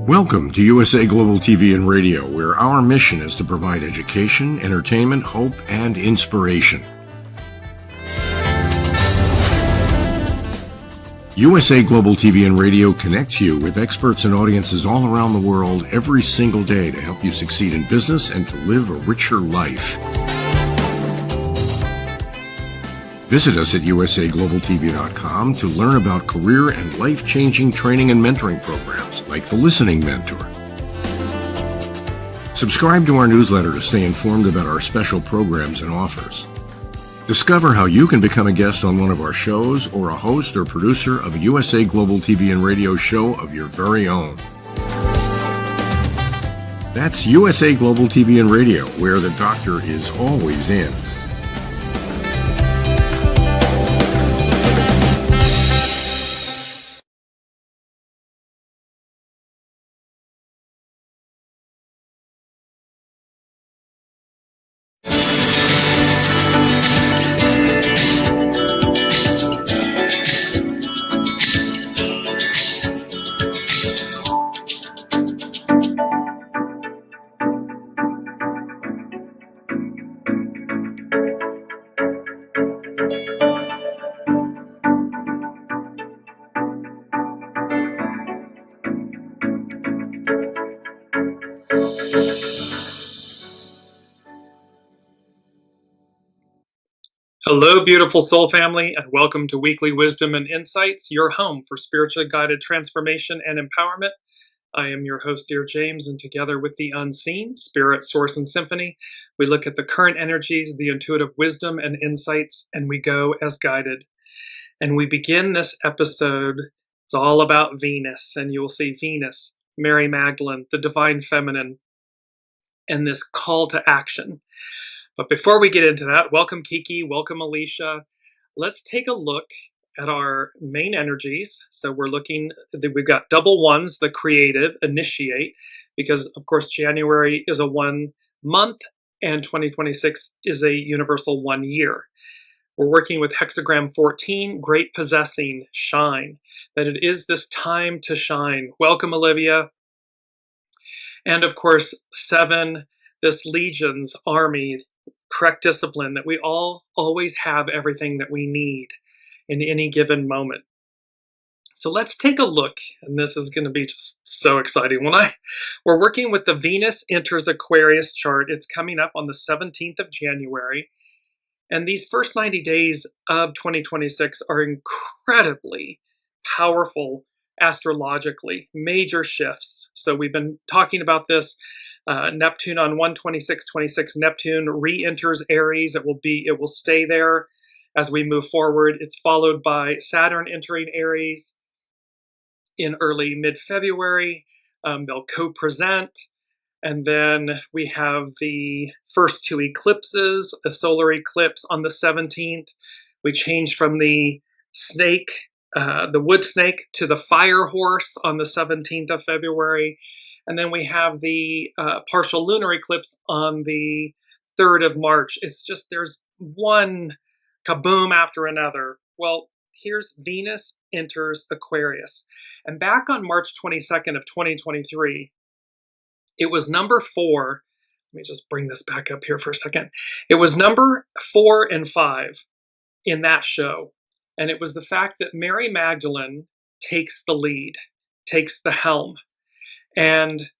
Welcome to USA Global TV and Radio, where our mission is to provide education, entertainment, hope, and inspiration. USA Global TV and Radio connects you with experts and audiences all around the world every single day to help you succeed in business and to live a richer life. Visit us at usaglobaltv.com to learn about career and life-changing training and mentoring programs like the Listening Mentor. Subscribe to our newsletter to stay informed about our special programs and offers. Discover how you can become a guest on one of our shows or a host or producer of a USA Global TV and Radio show of your very own. That's USA Global TV and Radio, where the doctor is always in. Hello, beautiful soul family, and welcome to Weekly Wisdom and Insights, your home for spiritually guided transformation and empowerment. I am your host, Dearjames, and together with the unseen, Spirit, Source, and Symphony, we look at the current energies, the intuitive wisdom and insights, and we go as guided. And we begin this episode, it's all about Venus, and you will see Venus, Mary Magdalene, the Divine Feminine, and this call to action. But before we get into that, welcome Kiki, welcome Alicia. Let's take a look at our main energies. So we're looking, we've got double ones, the creative, initiate, because of course January is a 1 month and 2026 is a universal 1 year. We're working with hexagram 14, great possessing, shine, that it is this time to shine. Welcome Olivia. And of course 7, this legions, army, correct discipline, that we all always have everything that we need in any given moment. So let's take a look, and this is going to be just so exciting. We're working with the Venus enters Aquarius chart. It's coming up on the 17th of January, and these first 90 days of 2026 are incredibly powerful astrologically, major shifts. So we've been talking about this. Neptune on 1/26/26, Neptune re-enters Aries. It will stay there as we move forward. It's followed by Saturn entering Aries in early mid-February. They'll co-present. And then we have the first 2 eclipses, a solar eclipse on the 17th. We change from the snake, the wood snake, to the fire horse on the 17th of February. And then we have the partial lunar eclipse on the 3rd of March. It's just, there's one kaboom after another. Well, here's Venus enters Aquarius. And back on March 22nd of 2023, it was number 4. Let me just bring this back up here for a second. It was number 4 and 5 in that show. And it was the fact that Mary Magdalene takes the lead, takes the helm. And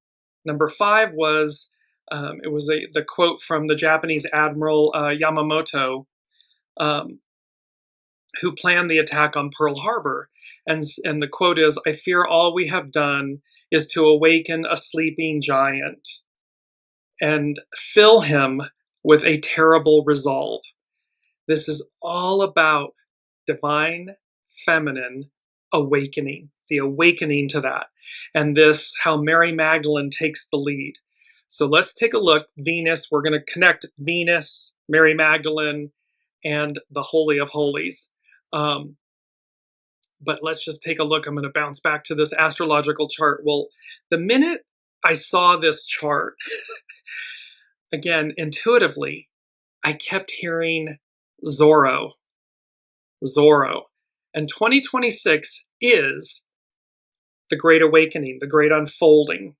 number 5 was, the quote from the Japanese Admiral Yamamoto, who planned the attack on Pearl Harbor. And the quote is, "I fear all we have done is to awaken a sleeping giant and fill him with a terrible resolve." This is all about divine feminine awakening, the awakening to that. And this, how Mary Magdalene takes the lead. So let's take a look. Venus, we're going to connect Venus, Mary Magdalene, and the Holy of Holies. But let's just take a look. I'm going to bounce back to this astrological chart. Well, the minute I saw this chart, again, intuitively, I kept hearing ZORRO. And 2026 is the great awakening, the great unfolding.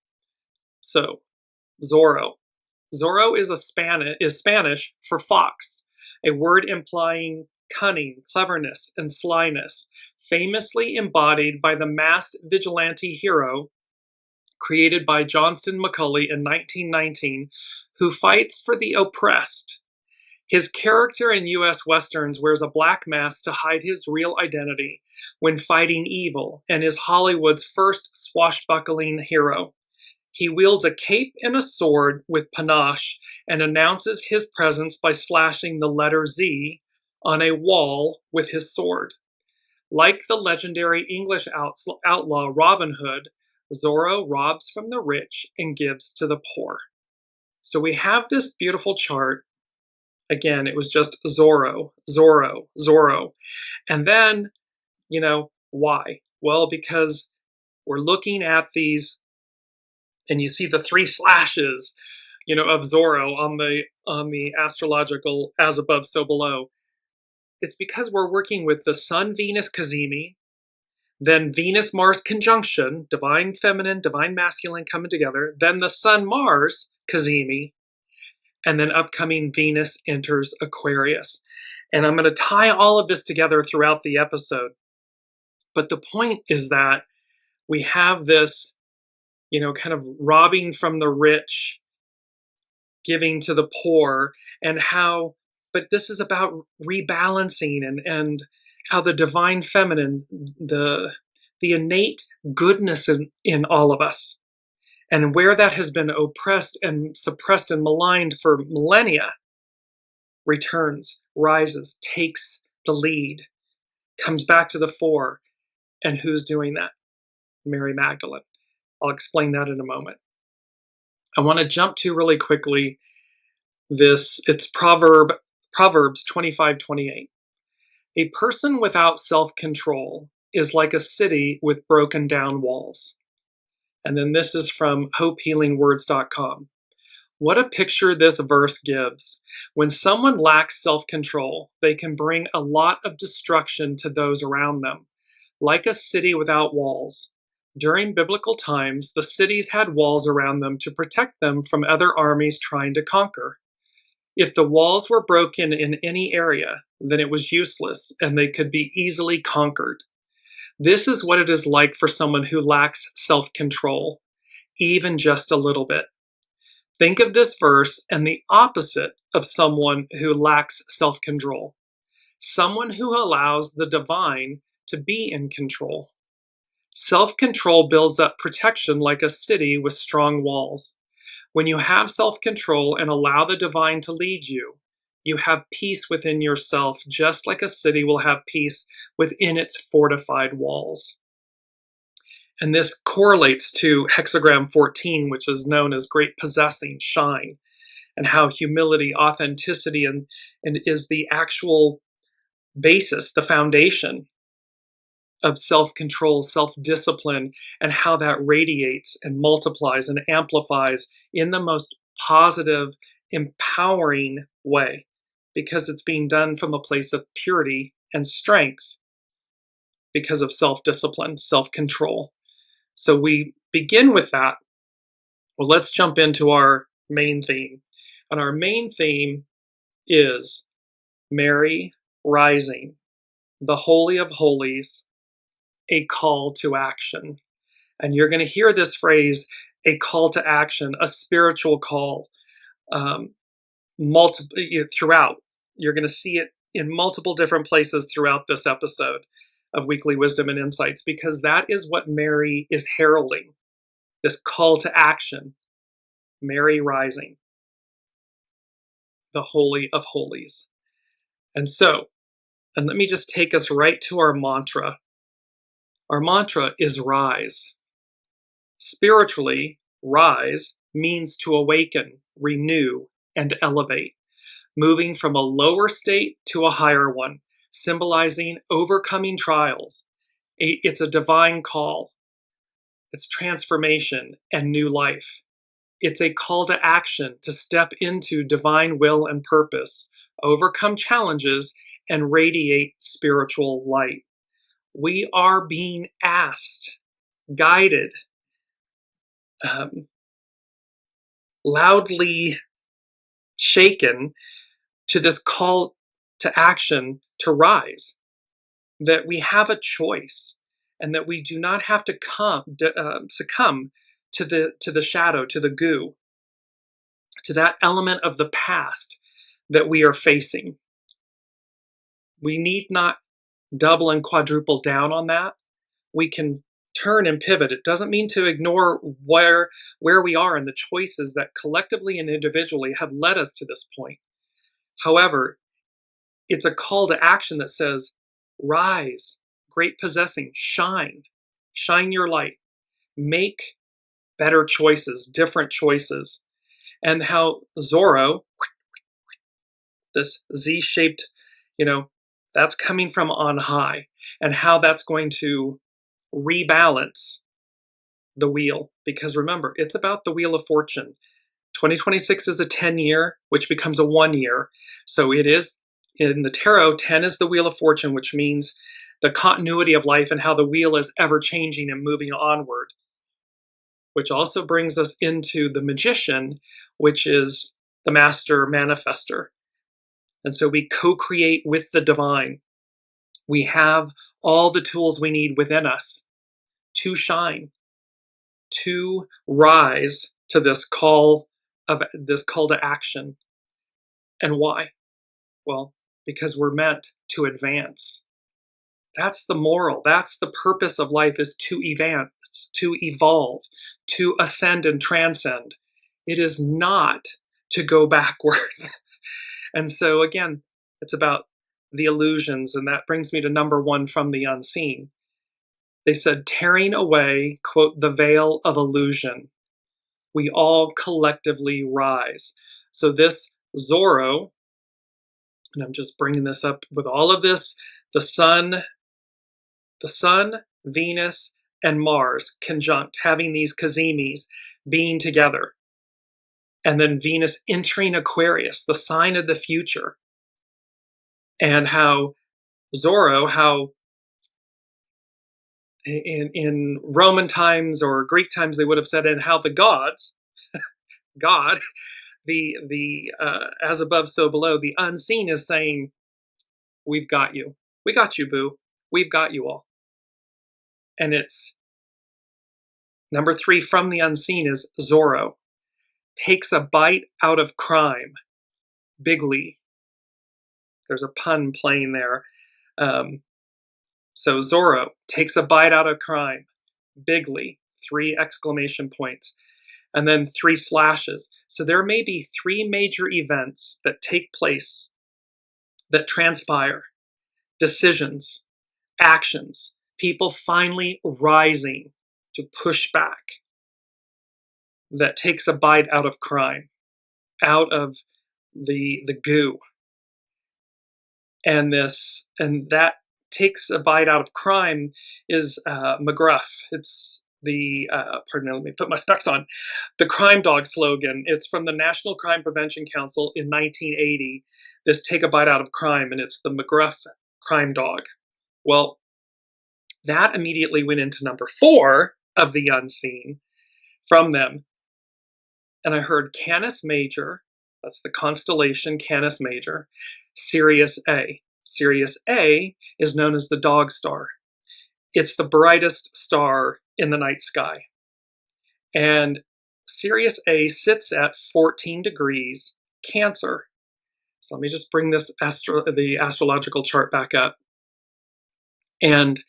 So, Zorro. Zorro is Spanish for fox, a word implying cunning, cleverness, and slyness, famously embodied by the masked vigilante hero created by Johnston McCulley in 1919, who fights for the oppressed. His character in U.S. Westerns wears a black mask to hide his real identity when fighting evil, and is Hollywood's first swashbuckling hero. He wields a cape and a sword with panache and announces his presence by slashing the letter Z on a wall with his sword. Like the legendary English outlaw Robin Hood, Zorro robs from the rich and gives to the poor. So we have this beautiful chart. Again, it was just Zorro, Zorro, Zorro. And then, why? Well, because we're looking at these, and you see the 3 slashes, of Zorro on the astrological as above, so below. It's because we're working with the Sun, Venus, Cazimi, then Venus, Mars conjunction, divine feminine, divine masculine coming together, then the Sun, Mars, Cazimi, and then upcoming Venus enters Aquarius. And I'm going to tie all of this together throughout the episode. But the point is that we have this, kind of robbing from the rich, giving to the poor, and how, but this is about rebalancing and how the divine feminine, the innate goodness in all of us, and where that has been oppressed and suppressed and maligned for millennia, returns, rises, takes the lead, comes back to the fore. And who's doing that? Mary Magdalene. I'll explain that in a moment. I want to jump to really quickly it's Proverbs 25:28. A person without self-control is like a city with broken down walls. And then this is from hopehealingwords.com. What a picture this verse gives. When someone lacks self-control, they can bring a lot of destruction to those around them, like a city without walls. During biblical times, the cities had walls around them to protect them from other armies trying to conquer. If the walls were broken in any area, then it was useless and they could be easily conquered. This is what it is like for someone who lacks self-control, even just a little bit. Think of this verse and the opposite of someone who lacks self-control. Someone who allows the divine to be in control. Self-control builds up protection like a city with strong walls. When you have self-control and allow the divine to lead you, you have peace within yourself, just like a city will have peace within its fortified walls. And this correlates to hexagram 14, which is known as great possessing, shine, and how humility, authenticity, and is the actual basis, the foundation of self-control, self-discipline, and how that radiates and multiplies and amplifies in the most positive, empowering way, because it's being done from a place of purity and strength because of self-discipline, self-control. So we begin with that. Well, let's jump into our main theme. And our main theme is Mary rising, the Holy of Holies, a call to action. And you're going to hear this phrase, a call to action, a spiritual call, throughout. You're going to see it in multiple different places throughout this episode of Weekly Wisdom and Insights, because that is what Mary is heralding, this call to action. Mary rising, the Holy of Holies. And let me just take us right to our mantra. Our mantra is rise. Spiritually, rise means to awaken, renew, and elevate, moving from a lower state to a higher one, symbolizing overcoming trials. It's a divine call. It's transformation and new life. It's a call to action to step into divine will and purpose, overcome challenges, and radiate spiritual light. We are being asked guided, loudly shaken to this call to action to rise, that we have a choice, and that we do not have to succumb to the shadow, to the goo, to that element of the past that we are facing. We need not double and quadruple down on that. We can turn and pivot. It doesn't mean to ignore where we are and the choices that collectively and individually have led us to this point. However, it's a call to action that says, rise, great possessing, shine your light, make better choices, different choices. And how ZORRO, this Z-shaped, that's coming from on high, and how that's going to rebalance the wheel. Because remember, it's about the Wheel of Fortune. 2026 is a 10-year, which becomes a 1 year. So it is, in the tarot, 10 is the Wheel of Fortune, which means the continuity of life and how the wheel is ever changing and moving onward. Which also brings us into the Magician, which is the master manifester. And so we co-create with the divine. We have all the tools we need within us to shine, to rise to this call to action. And why? Well, because we're meant to advance. That's the moral. That's the purpose of life, is to advance, to evolve, to ascend and transcend. It is not to go backwards. And so again, it's about the illusions, and that brings me to number 1 from the unseen. They said, tearing away, quote, the veil of illusion, we all collectively rise. So this ZORRO, and I'm just bringing this up with all of this, the sun, Venus, and Mars conjunct, having these kazimis being together. And then Venus entering Aquarius, the sign of the future. And how ZORRO, how in Roman times or Greek times they would have said, and how the gods, God, the as above so below, the unseen is saying, we've got you. We got you, boo. We've got you all. And it's number 3 from the unseen is ZORRO. Takes a bite out of crime. Bigly. There's a pun playing there. So ZORRO takes a bite out of crime. Bigly. 3 exclamation points. And then 3 slashes. So there may be 3 major events that take place, that transpire. Decisions, actions, people finally rising to push back. That takes a bite out of crime, out of the goo. And that takes a bite out of crime is McGruff. It's the, pardon me, let me put my specs on. The crime dog slogan. It's from the National Crime Prevention Council in 1980. This take a bite out of crime, and it's the McGruff crime dog. Well, that immediately went into number 4 of the unseen from them. And I heard Canis Major, that's the constellation Canis Major, Sirius A. Sirius A is known as the dog star. It's the brightest star in the night sky. And Sirius A sits at 14 degrees Cancer. So let me just bring this the astrological chart back up. And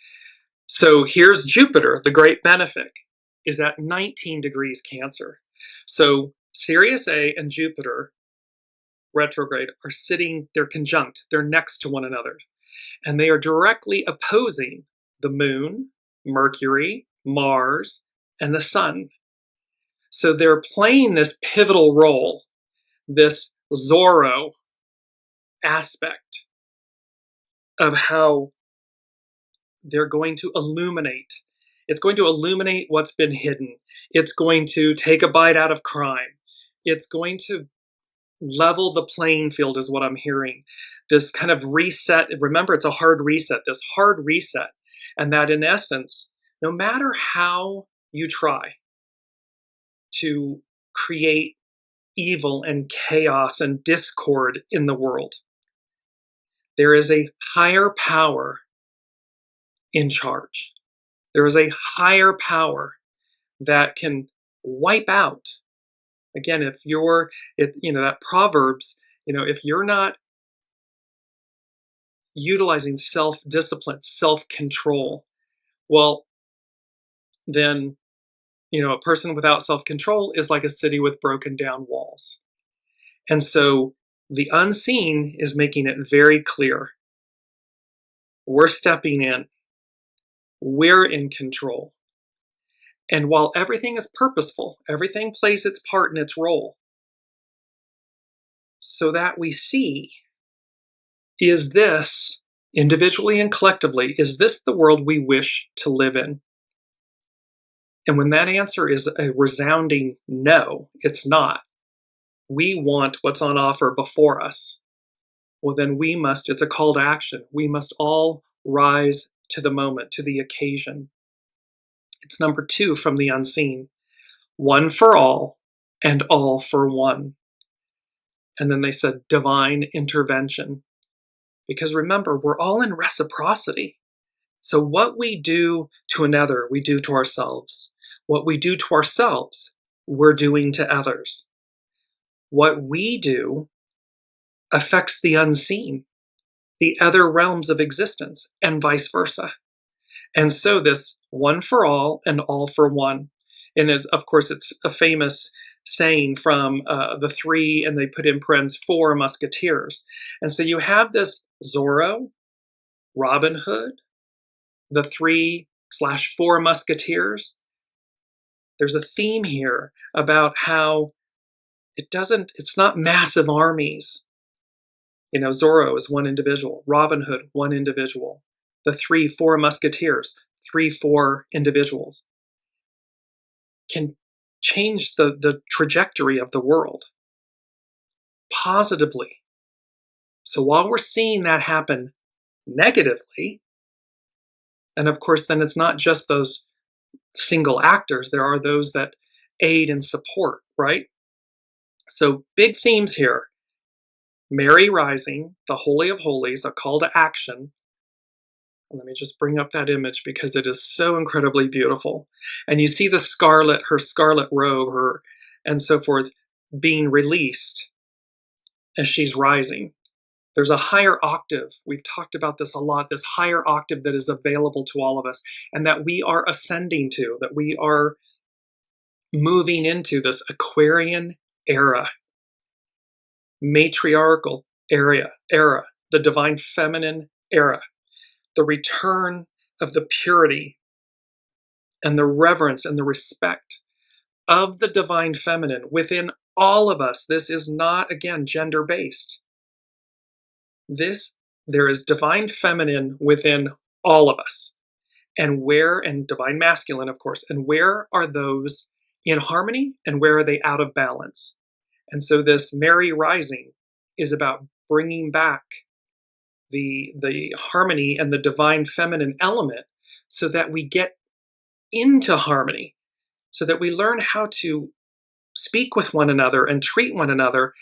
so here's Jupiter, the great benefic, is at 19 degrees Cancer. So Sirius A and Jupiter retrograde are sitting, they're conjunct, they're next to one another. And they are directly opposing the moon, Mercury, Mars, and the sun. So they're playing this pivotal role, this ZORRO aspect of how they're going to illuminate. It's going to illuminate what's been hidden. It's going to take a bite out of crime. It's going to level the playing field is what I'm hearing. This kind of reset. Remember, it's a hard reset, this hard reset. And that in essence, no matter how you try to create evil and chaos and discord in the world, there is a higher power in charge. There is a higher power that can wipe out. Again, if that Proverbs, if you're not utilizing self-discipline, self-control, well, then, a person without self-control is like a city with broken down walls. And so the unseen is making it very clear. We're stepping in. We're in control. And while everything is purposeful, everything plays its part in its role, so that we see, is this, individually and collectively, is this the world we wish to live in? And when that answer is a resounding no, it's not. We want what's on offer before us. Well, then it's a call to action. We must all rise to the moment, to the occasion. It's number 2 from the unseen. One for all and all for one. And then they said divine intervention. Because remember, we're all in reciprocity. So what we do to another, we do to ourselves. What we do to ourselves, we're doing to others. What we do affects the unseen, the other realms of existence, and vice versa. And so this one for all and all for one. And of course, it's a famous saying from the 3, and they put in parentheses 4 musketeers. And so you have this Zorro, Robin Hood, the 3/4 musketeers. There's a theme here about how it's not massive armies. Zorro is one individual, Robin Hood, one individual. The 3/4 musketeers, 3/4 individuals, can change the trajectory of the world positively. So while we're seeing that happen negatively, and of course then it's not just those single actors, there are those that aid and support, right? So big themes here. Mary rising, the Holy of Holies, a call to action. Let me just bring up that image because it is so incredibly beautiful. And you see her scarlet robe, and so forth, being released as she's rising. There's a higher octave. We've talked about this a lot, this higher octave that is available to all of us and that we are ascending to, that we are moving into this Aquarian era, matriarchal era, the divine feminine era, the return of the purity and the reverence and the respect of the divine feminine within all of us. This is not, again, gender-based. There is divine feminine within all of us. And divine masculine, of course, and where are those in harmony and where are they out of balance? And so this Mary rising is about bringing back the harmony and the divine feminine element so that we get into harmony, so that we learn how to speak with one another and treat one another.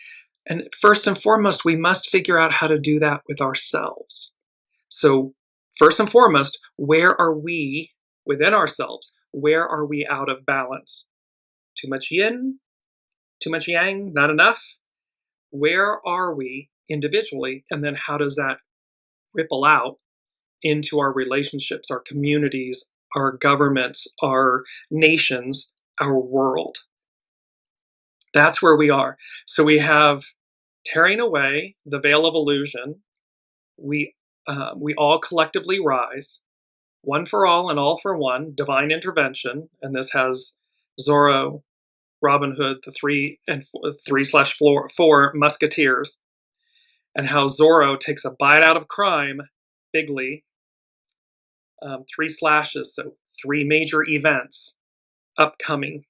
And first and foremost, we must figure out how to do that with ourselves. So first and foremost, where are we within ourselves? Where are we out of balance? Too much yin, too much yang, not enough? Where are we individually? And then how does that ripple out into our relationships, our communities, our governments, our nations, our world? That's where we are. So we have tearing away the veil of illusion. We all collectively rise. One for all and all for one, divine intervention. And this has Zorro, Robin Hood, the 3/4 musketeers, and how Zorro takes a bite out of crime, bigly. 3 slashes, so 3 major events upcoming.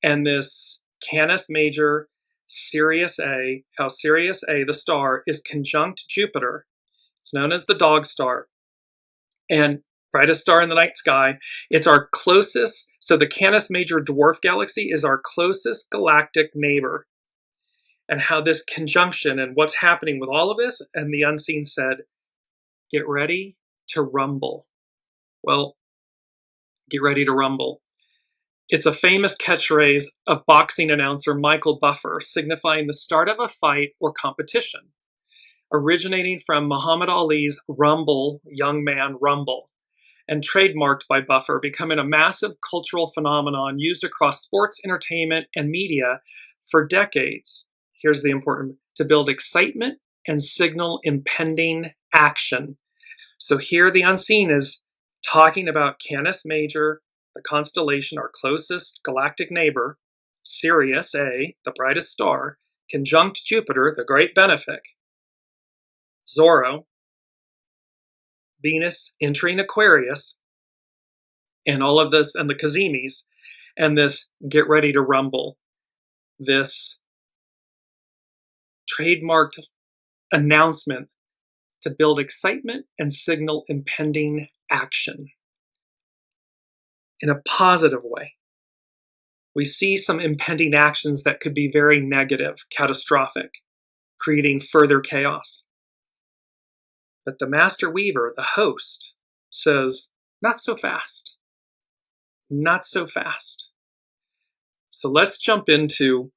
And this Canis Major, Sirius A, how Sirius A, the star, is conjunct Jupiter. It's known as the dog star. And brightest star in the night sky. It's our closest, so the Canis Major Dwarf Galaxy is our closest galactic neighbor. And how this conjunction and what's happening with all of this, and the unseen said, get ready to rumble. Well, get ready to rumble. It's a famous catchphrase of boxing announcer Michael Buffer, signifying the start of a fight or competition, originating from Muhammad Ali's Rumble, young man rumble, and trademarked by Buffer, becoming a massive cultural phenomenon used across sports, entertainment, and media for decades. Here's the important, to build excitement and signal impending action. So here the unseen is talking about Canis Major, the constellation, our closest galactic neighbor, Sirius A, the brightest star, conjunct Jupiter, the great benefic, ZORRO, Venus entering Aquarius, and all of this, and the Cazimis, and this get ready to rumble, this trademarked announcement to build excitement and signal impending action in a positive way. We see some impending actions that could be very negative, catastrophic, creating further chaos. But the Master Weaver, the host, says, not so fast. Not so fast. So let's jump into,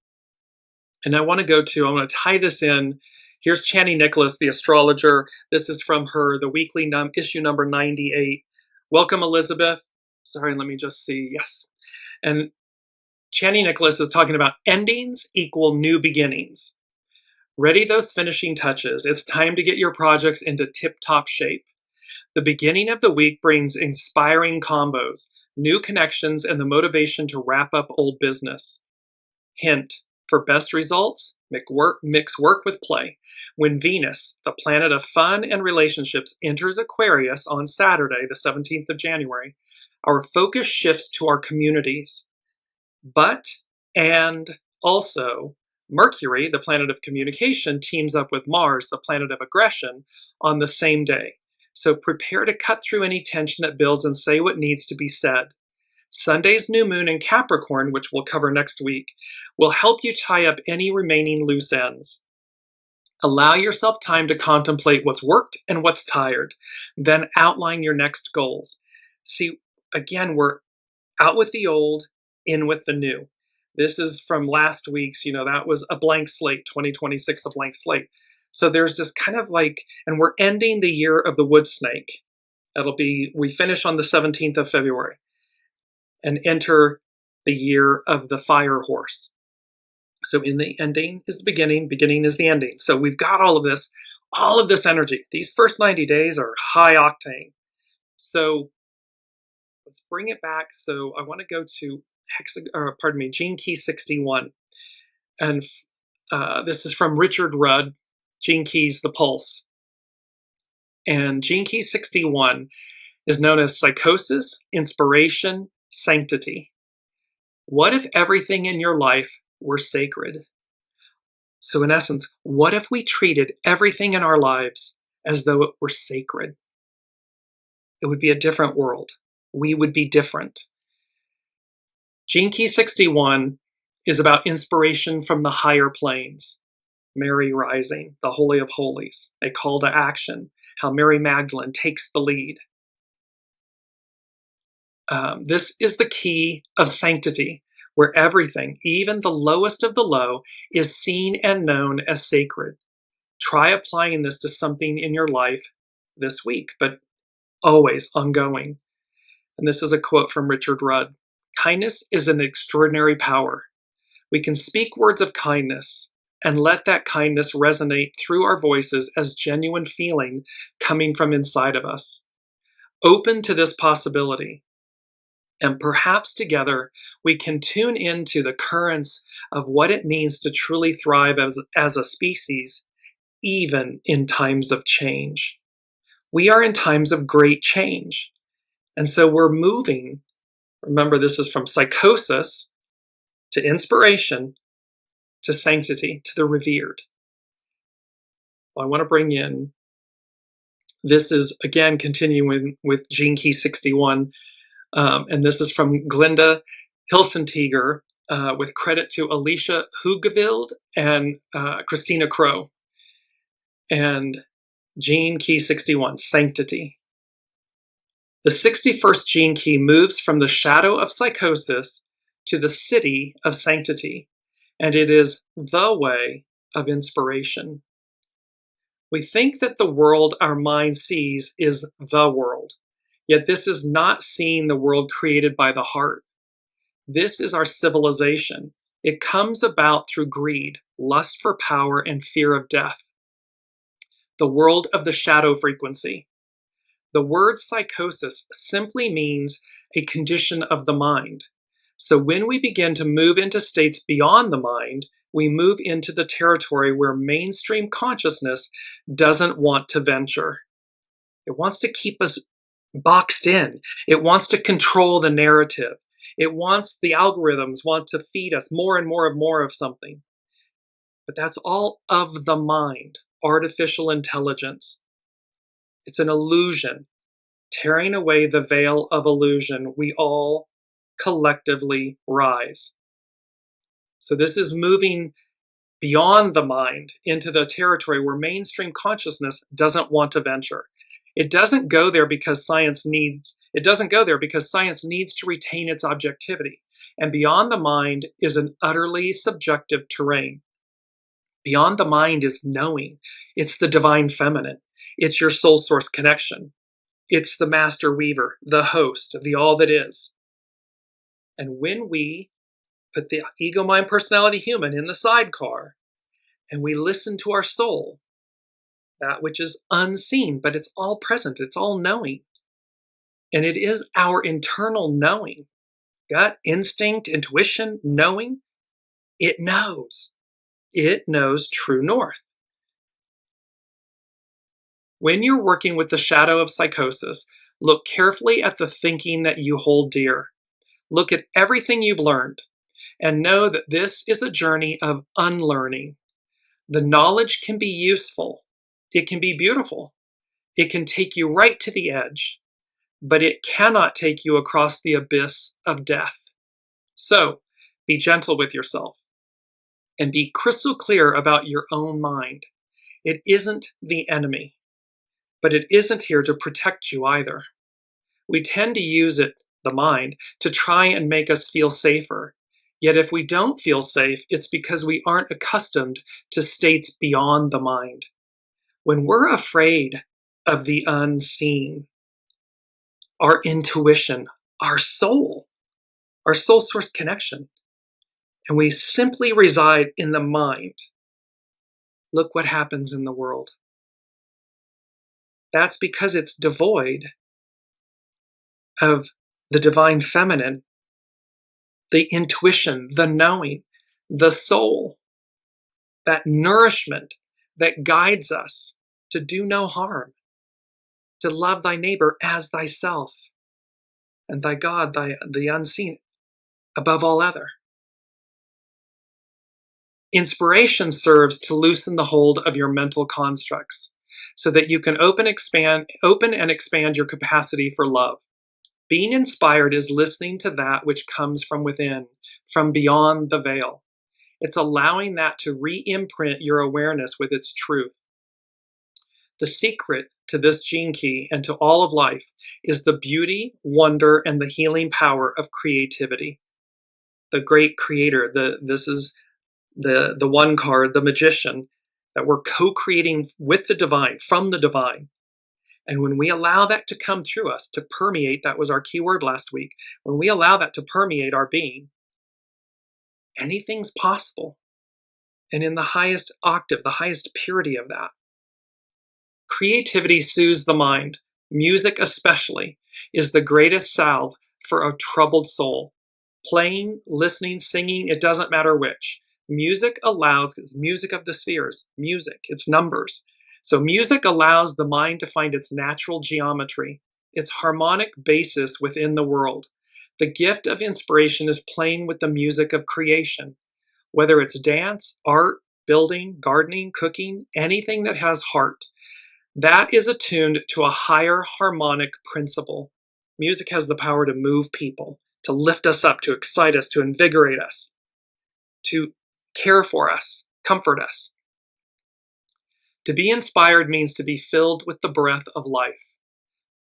and I want to tie this in. Here's Chani Nicholas, the astrologer. This is from her, the weekly issue number 98. Welcome, Elizabeth. Sorry, let me just see. Yes. And Chani Nicholas is talking about endings equal new beginnings. Ready those finishing touches. It's time to get your projects into tip-top shape. The beginning of the week brings inspiring combos, new connections, and the motivation to wrap up old business. Hint, for best results, mix work with play. When Venus, the planet of fun and relationships, enters Aquarius on Saturday, the 17th of January, our focus shifts to our communities. And also, Mercury, the planet of communication, teams up with Mars, the planet of aggression, on the same day. So prepare to cut through any tension that builds and say what needs to be said. Sunday's new moon in Capricorn, which we'll cover next week, will help you tie up any remaining loose ends. Allow yourself time to contemplate what's worked and what's tired. Then outline your next goals. See, again, we're out with the old, in with the new. This is from last week's, that was a blank slate, 2026, a blank slate. So there's this kind of and we're ending the year of the wood snake. We finish on the 17th of February and enter the year of the fire horse. So in the ending is the beginning, beginning is the ending. So we've got all of this energy. These first 90 days are high octane. So let's bring it back. So I want to go to Gene Key 61. And this is from Richard Rudd, Gene Keys, The Pulse. And Gene Key 61 is known as psychosis, inspiration, sanctity. What if everything in your life were sacred? So in essence, what if we treated everything in our lives as though it were sacred? It would be a different world. We would be different. Gene Key 61 is about inspiration from the higher planes. Mary rising, the Holy of Holies, a call to action, how Mary Magdalene takes the lead. This is the key of sanctity, where everything, even the lowest of the low, is seen and known as sacred. Try applying this to something in your life this week, but always ongoing. And this is a quote from Richard Rudd. Kindness is an extraordinary power. We can speak words of kindness and let that kindness resonate through our voices as genuine feeling coming from inside of us. Open to this possibility. And perhaps together we can tune into the currents of what it means to truly thrive as a species, even in times of change. We are in times of great change. And so we're moving. Remember, this is from psychosis to inspiration to sanctity to the revered. Well, I want to bring in This is, again, continuing with Gene Key 61, and this is from Glinda Hilsenteger, with credit to Alicia Hugevild and Christina Crow. And Gene Key 61, Sanctity. The 61st Gene Key moves from the shadow of psychosis to the city of sanctity, and it is the way of inspiration. We think that the world our mind sees is the world, yet this is not seeing the world created by the heart. This is our civilization. It comes about through greed, lust for power, and fear of death. The world of the shadow frequency. The word psychosis simply means a condition of the mind. So when we begin to move into states beyond the mind, we move into the territory where mainstream consciousness doesn't want to venture. It wants to keep us boxed in. It wants to control the narrative. It wants, the algorithms want to feed us more and more of something. But that's all of the mind, artificial intelligence. It's an illusion. Tearing away the veil of illusion, we all collectively rise. So this is moving beyond the mind into the territory where mainstream consciousness doesn't want to venture. It doesn't go there because science needs to retain its objectivity. And beyond the mind is an utterly subjective terrain. Beyond the mind is knowing. It's the divine feminine. It's your soul source connection. It's the master weaver, the host, the all that is. And when we put the ego, mind, personality, human in the sidecar, and we listen to our soul, that which is unseen, but it's all present, it's all knowing. And it is our internal knowing, gut, instinct, intuition, knowing. It knows. It knows true north. When you're working with the shadow of psychosis, look carefully at the thinking that you hold dear. Look at everything you've learned and know that this is a journey of unlearning. The knowledge can be useful. It can be beautiful. It can take you right to the edge, but it cannot take you across the abyss of death. So, be gentle with yourself and be crystal clear about your own mind. It isn't the enemy, but it isn't here to protect you either. We tend to use it, the mind, to try and make us feel safer. Yet if we don't feel safe, it's because we aren't accustomed to states beyond the mind. When we're afraid of the unseen, our intuition, our soul source connection, and we simply reside in the mind, look what happens in the world. That's because it's devoid of the divine feminine, the intuition, the knowing, the soul, that nourishment that guides us to do no harm, to love thy neighbor as thyself, and thy God, the unseen, above all other. Inspiration serves to loosen the hold of your mental constructs so that you can open and expand your capacity for love. Being inspired is listening to that which comes from within, from beyond the veil. It's allowing that to re-imprint your awareness with its truth. The secret to this gene key and to all of life is the beauty, wonder, and the healing power of creativity. The great creator, this is the one card, the magician, that we're co-creating with the divine, from the divine. And when we allow that to come through us, to permeate, that was our key word last week, when we allow that to permeate our being, anything's possible. And in the highest octave, the highest purity of that. Creativity soothes the mind. Music especially is the greatest salve for a troubled soul. Playing, listening, singing, it doesn't matter which. Music allows, it's music of the spheres, music, it's numbers. So music allows the mind to find its natural geometry, its harmonic basis within the world. The gift of inspiration is playing with the music of creation, whether it's dance, art, building, gardening, cooking, anything that has heart. that is attuned to a higher harmonic principle. Music has the power to move people, to lift us up, to excite us, to invigorate us, to care for us, comfort us. To be inspired means to be filled with the breath of life,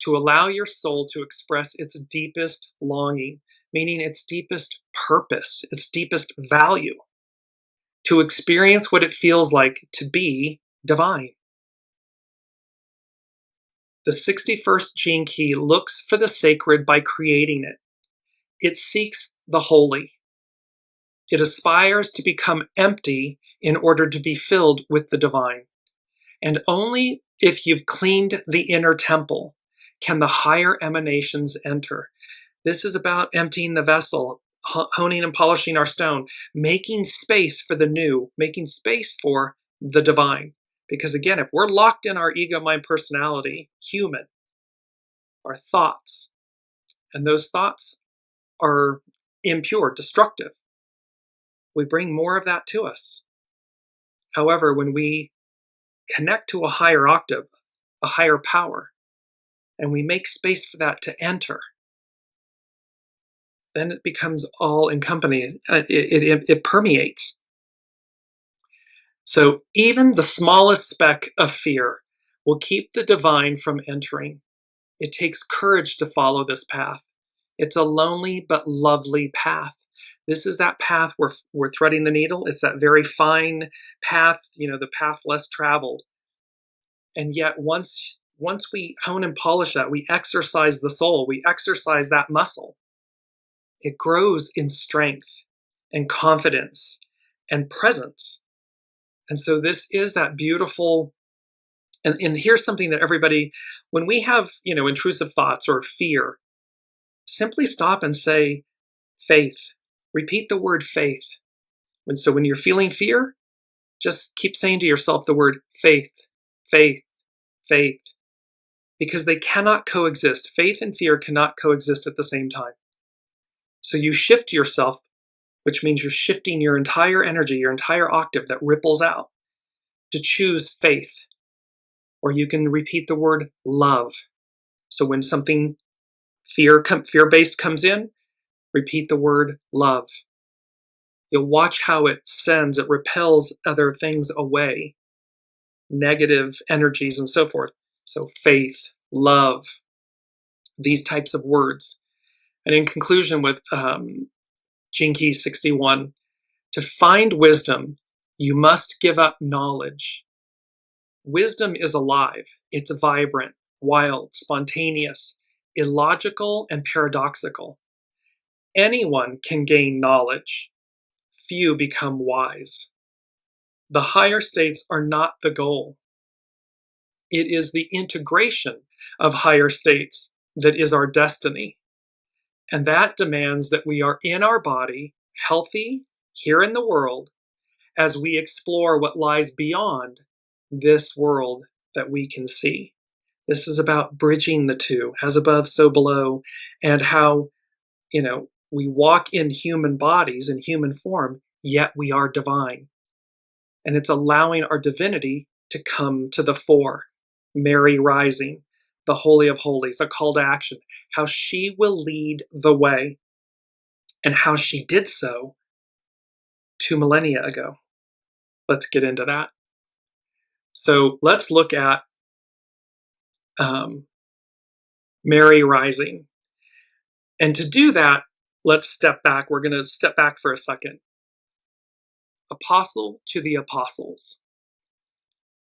to allow your soul to express its deepest longing, meaning its deepest purpose, its deepest value, to experience what it feels like to be divine. The 61st gene key looks for the sacred by creating it. It seeks the holy. It aspires to become empty in order to be filled with the divine. And only if you've cleaned the inner temple can the higher emanations enter. This is about emptying the vessel, honing and polishing our stone, making space for the new, making space for the divine. Because again, if we're locked in our ego, mind, personality, human, our thoughts, and those thoughts are impure, destructive, we bring more of that to us. However, when we connect to a higher octave, a higher power, and we make space for that to enter, then it becomes all encompassing. It permeates. So even the smallest speck of fear will keep the divine from entering. It takes courage to follow this path. It's a lonely but lovely path. This is that path where we're threading the needle. It's that very fine path, the path less traveled. And yet once we hone and polish that, we exercise the soul, we exercise that muscle, it grows in strength and confidence and presence. And so this is that beautiful, and here's something that everybody, when we have, intrusive thoughts or fear, simply stop and say faith. Repeat the word faith. So when you're feeling fear, just keep saying to yourself the word faith, faith, faith, because they cannot coexist. Faith and fear cannot coexist at the same time. So you shift yourself, which means you're shifting your entire energy, your entire octave that ripples out, to choose faith. Or you can repeat the word love. So when something fear-based comes in, repeat the word love. You'll watch how it repels other things away, negative energies and so forth. So faith, love, these types of words. And in conclusion with Gene Key 61, to find wisdom, you must give up knowledge. Wisdom is alive. It's vibrant, wild, spontaneous, illogical, and paradoxical. Anyone can gain knowledge. Few become wise. The higher states are not the goal. It is the integration of higher states that is our destiny. And that demands that we are in our body, healthy, here in the world, as we explore what lies beyond this world that we can see. This is about bridging the two, as above, so below, and how, we walk in human bodies, in human form, yet we are divine. And it's allowing our divinity to come to the fore. Mary rising, the Holy of Holies, a call to action, how she will lead the way, and how she did so 2 millennia ago. Let's get into that. So let's look at Mary rising. And to do that, let's step back. We're going to step back for a second. Apostle to the apostles.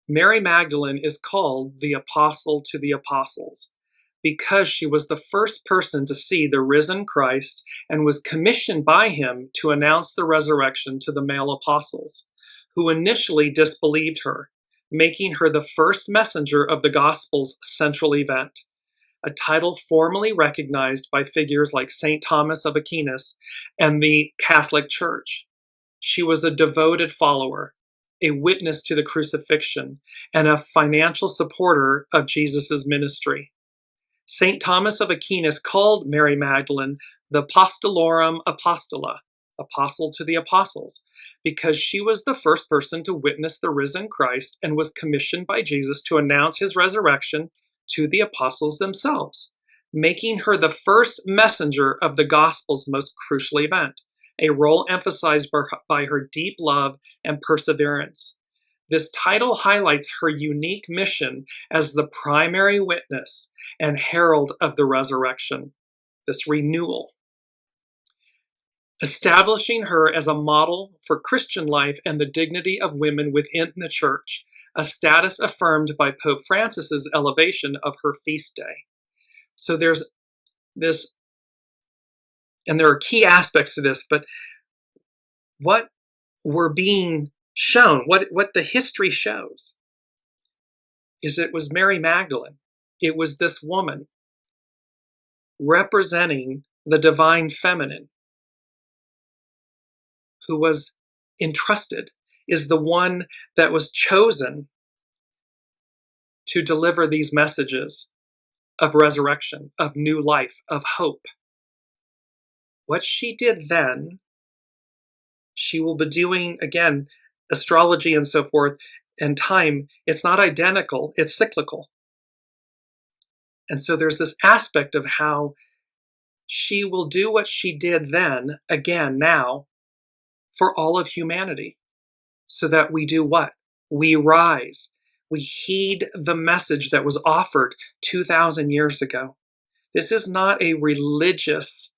Mary Magdalene is called the apostle to the apostles because she was the first person to see the risen Christ and was commissioned by him to announce the resurrection to the male apostles, who initially disbelieved her, making her the first messenger of the gospel's central event, a title formally recognized by figures like St. Thomas of Aquinas and the Catholic Church. She was a devoted follower, a witness to the crucifixion, and a financial supporter of Jesus' ministry. St. Thomas of Aquinas called Mary Magdalene the Apostolorum Apostola, apostle to the apostles, because she was the first person to witness the risen Christ and was commissioned by Jesus to announce his resurrection to the apostles themselves, making her the first messenger of the gospel's most crucial event, a role emphasized by her deep love and perseverance. This title highlights her unique mission as the primary witness and herald of the resurrection, this renewal, establishing her as a model for Christian life and the dignity of women within the church, a status affirmed by Pope Francis's elevation of her feast day. So there's this, and there are key aspects to this, but what we're being shown, what the history shows, is it was Mary Magdalene. It was this woman representing the divine feminine who was entrusted, is the one that was chosen to deliver these messages of resurrection, of new life, of hope. What she did then, she will be doing again. Astrology and so forth, and time, it's not identical, it's cyclical. And so there's this aspect of how she will do what she did then, again, now, for all of humanity, so that we do what? We rise. We heed the message that was offered 2,000 years ago. This is not a religious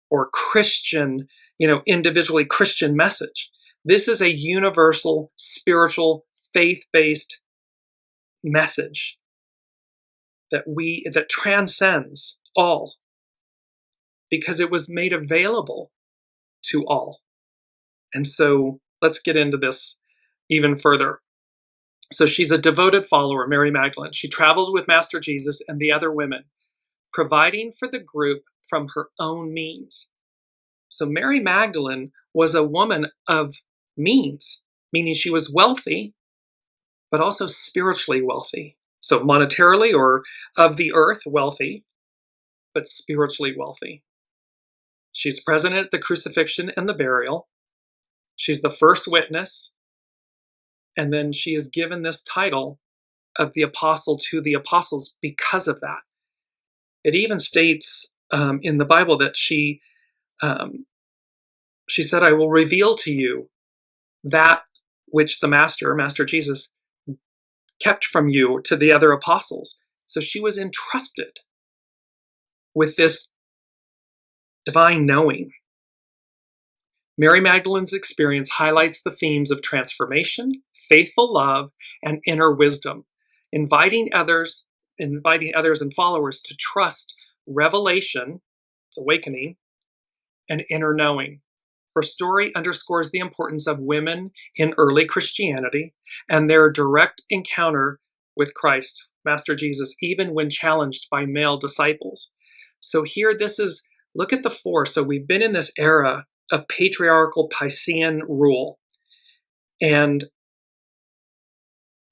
or Christian, individually Christian message. This is a universal, spiritual, faith-based message that transcends all, because it was made available to all. And so let's get into this even further. So she's a devoted follower, Mary Magdalene. She traveled with Master Jesus and the other women, providing for the group from her own means. So Mary Magdalene was a woman of means, meaning she was wealthy, but also spiritually wealthy. So monetarily or of the earth wealthy, but spiritually wealthy. She's present at the crucifixion and the burial. She's the first witness. And then she is given this title of the apostle to the apostles because of that. It even states in the Bible that she said, I will reveal to you that which the Master Jesus, kept from you to the other apostles. So she was entrusted with this divine knowing. Mary Magdalene's experience highlights the themes of transformation, faithful love, and inner wisdom, inviting others and followers to trust revelation, it's awakening, and inner knowing. Her story underscores the importance of women in early Christianity and their direct encounter with Christ, Master Jesus, even when challenged by male disciples. So here, look at the four. So we've been in this era of patriarchal Piscean rule, and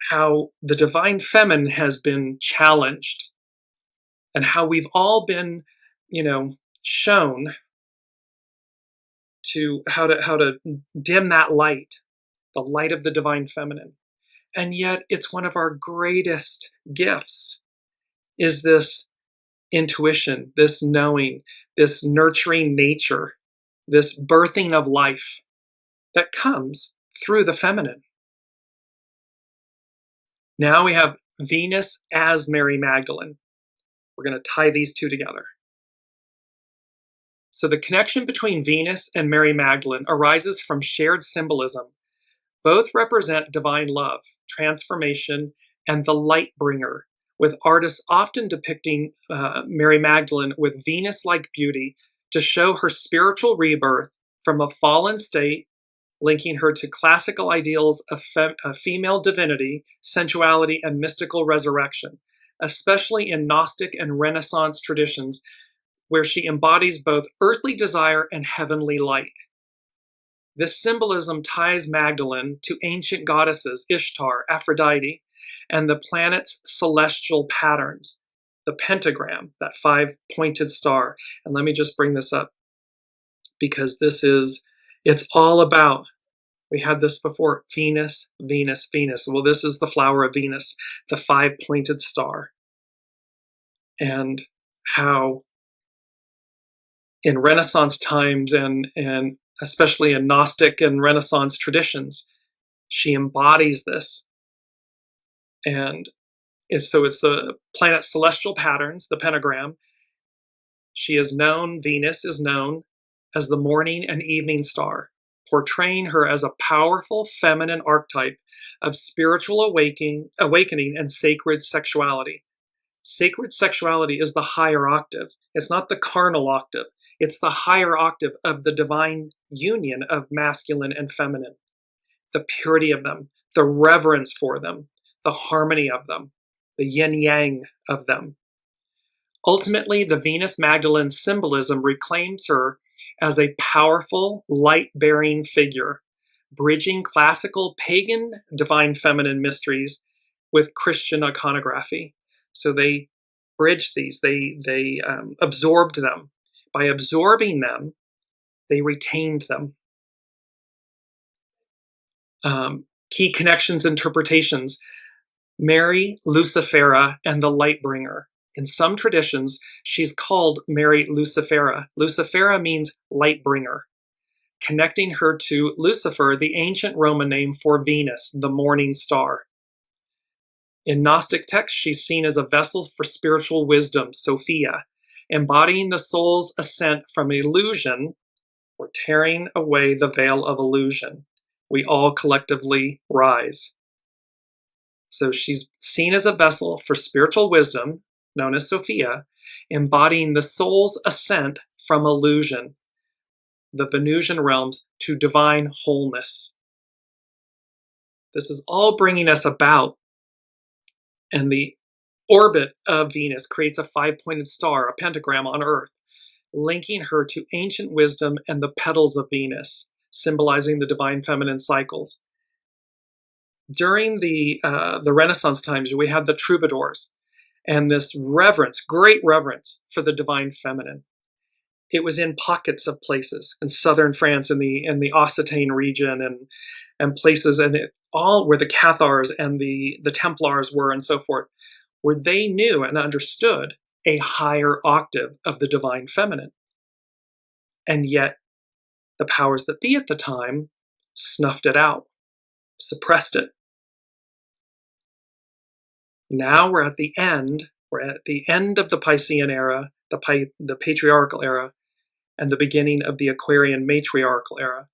how the divine feminine has been challenged, and how we've all been, shown to how to dim that light, the light of the divine feminine. And yet it's one of our greatest gifts, is this intuition, this knowing, this nurturing nature, this birthing of life that comes through the feminine. Now we have Venus as Mary Magdalene. We're going to tie these two together. So the connection between Venus and Mary Magdalene arises from shared symbolism. Both represent divine love, transformation, and the light bringer, with artists often depicting Mary Magdalene with Venus-like beauty to show her spiritual rebirth from a fallen state, linking her to classical ideals of female divinity, sensuality, and mystical resurrection, especially in Gnostic and Renaissance traditions, where she embodies both earthly desire and heavenly light. This symbolism ties Magdalene to ancient goddesses Ishtar, Aphrodite, and the planet's celestial patterns, the pentagram, that 5-pointed star. And let me just bring this up. because it's all about, we had this before, Venus, Venus, Venus. Well, this is the flower of Venus, the five-pointed star. And how in Renaissance times and especially in Gnostic and Renaissance traditions, she embodies this. And it's the planet celestial patterns, the pentagram. She is known, Venus is known as the morning and evening star, portraying her as a powerful feminine archetype of spiritual awakening and sacred sexuality. Sacred sexuality is the higher octave. It's not the carnal octave. It's the higher octave of the divine union of masculine and feminine. The purity of them, the reverence for them, the harmony of them, the yin-yang of them. Ultimately, the Venus Magdalene symbolism reclaims her as a powerful, light-bearing figure, bridging classical pagan divine feminine mysteries with Christian iconography. So they bridged these, they absorbed them. By absorbing them, they retained them. Key connections, interpretations. Mary Lucifera and the Lightbringer. In some traditions, she's called Mary Lucifera. Lucifera means Lightbringer, connecting her to Lucifer, the ancient Roman name for Venus, the morning star. In Gnostic texts, she's seen as a vessel for spiritual wisdom, Sophia, embodying the soul's ascent from illusion, or tearing away the veil of illusion. We all collectively rise. So she's seen as a vessel for spiritual wisdom, known as Sophia, embodying the soul's ascent from illusion, the Venusian realms, to divine wholeness. This is all bringing us about, and the orbit of Venus creates a five-pointed star, a pentagram on Earth, linking her to ancient wisdom and the petals of Venus, symbolizing the divine feminine cycles. During the Renaissance times, we had the troubadours, and this reverence, great reverence for the divine feminine. It was in pockets of places in southern France, in the Occitane region, and places, and all where the Cathars and the Templars were, and so forth, where they knew and understood a higher octave of the divine feminine. And yet, the powers that be at the time snuffed it out, suppressed it. Now we're at the end. We're at the end of the Piscean era, the patriarchal era, and the beginning of the Aquarian matriarchal era,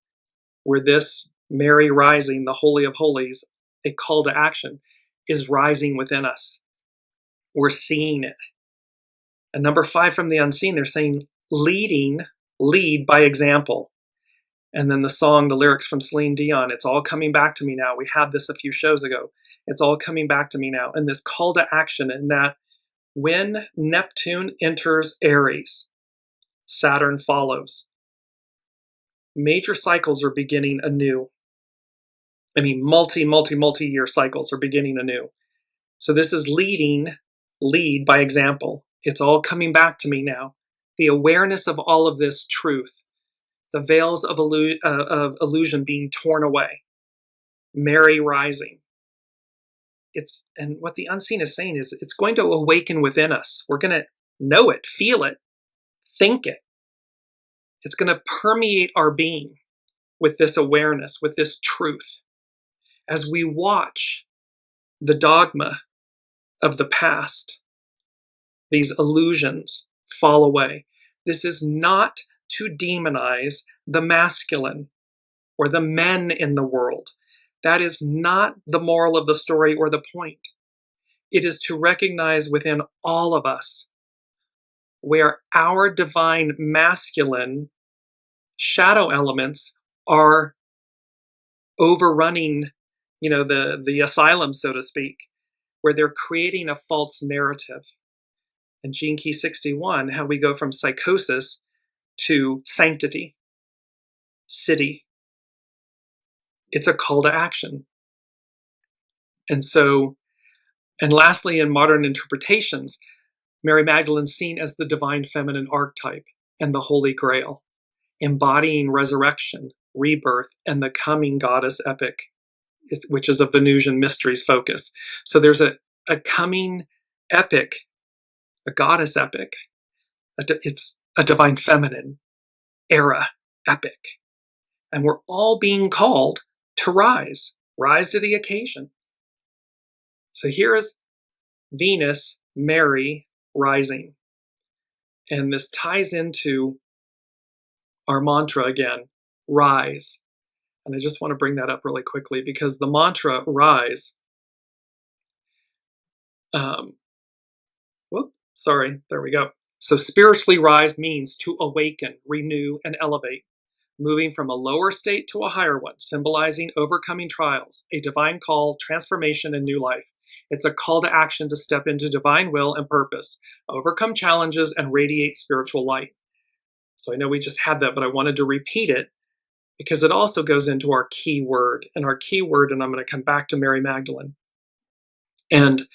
where this Mary rising, the Holy of Holies, a call to action, is rising within us. We're seeing it. And number 5 from the unseen, they're saying lead by example. And then the song, the lyrics from Celine Dion, it's all coming back to me now. We had this a few shows ago. It's all coming back to me now. And this call to action, in that when Neptune enters Aries, Saturn follows. Major cycles are beginning anew. I mean, multi-year cycles are beginning anew. So this is lead by example. It's all coming back to me now. The awareness of all of this truth, the veils of illusion being torn away, Mary rising. And what the unseen is saying is it's going to awaken within us. We're going to know it, feel it, think it. It's going to permeate our being with this awareness, with this truth. As we watch the dogma of the past, these illusions fall away. This is not to demonize the masculine or the men in the world. That is not the moral of the story or the point. It is to recognize within all of us where our divine masculine shadow elements are overrunning, the asylum, so to speak, where they're creating a false narrative. In Gene Key 61, how we go from psychosis to sanctity, city. It's a call to action. And lastly, in modern interpretations, Mary Magdalene's seen as the divine feminine archetype and the Holy Grail. embodying resurrection, rebirth, and the coming goddess epic, which is a Venusian mysteries focus. So there's a coming epic, a goddess epic. It's a divine feminine era epic. And we're all being called to rise to the occasion. So here is Venus, Mary, rising. And this ties into our mantra again, rise. And I just want to bring that up really quickly because the mantra rise, there we go. So spiritually rise means to awaken, renew, and elevate, moving from a lower state to a higher one, symbolizing overcoming trials, a divine call, transformation, and new life. It's a call to action to step into divine will and purpose, overcome challenges, and radiate spiritual light. So I know we just had that, but I wanted to repeat it because it also goes into our key word. And our key word, and I'm going to come back to Mary Magdalene. And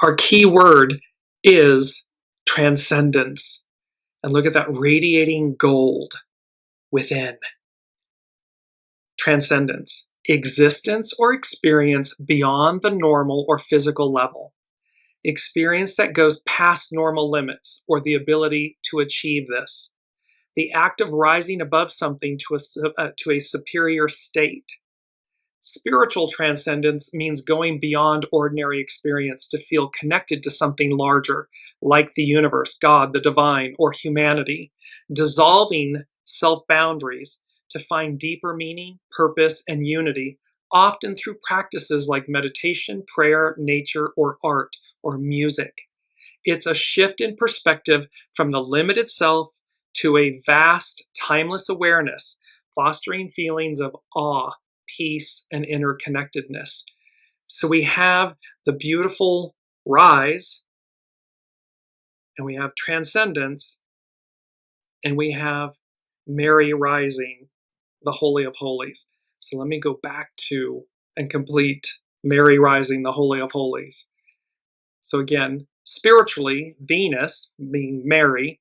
our key word is transcendence. And look at that radiating gold within. Transcendence, existence or experience beyond the normal or physical level. Experience that goes past normal limits or the ability to achieve this. The act of rising above something to a superior state. Spiritual transcendence means going beyond ordinary experience to feel connected to something larger, like the universe, God, the divine, or humanity, dissolving self-boundaries to find deeper meaning, purpose, and unity, often through practices like meditation, prayer, nature, or art, or music. It's a shift in perspective from the limited self to a vast, timeless awareness, fostering feelings of awe, peace, and interconnectedness. So we have the beautiful rise, and we have transcendence, and we have Mary rising, the Holy of Holies. So let me go back to and complete Mary rising, the Holy of Holies. So again, spiritually, Venus, being Mary,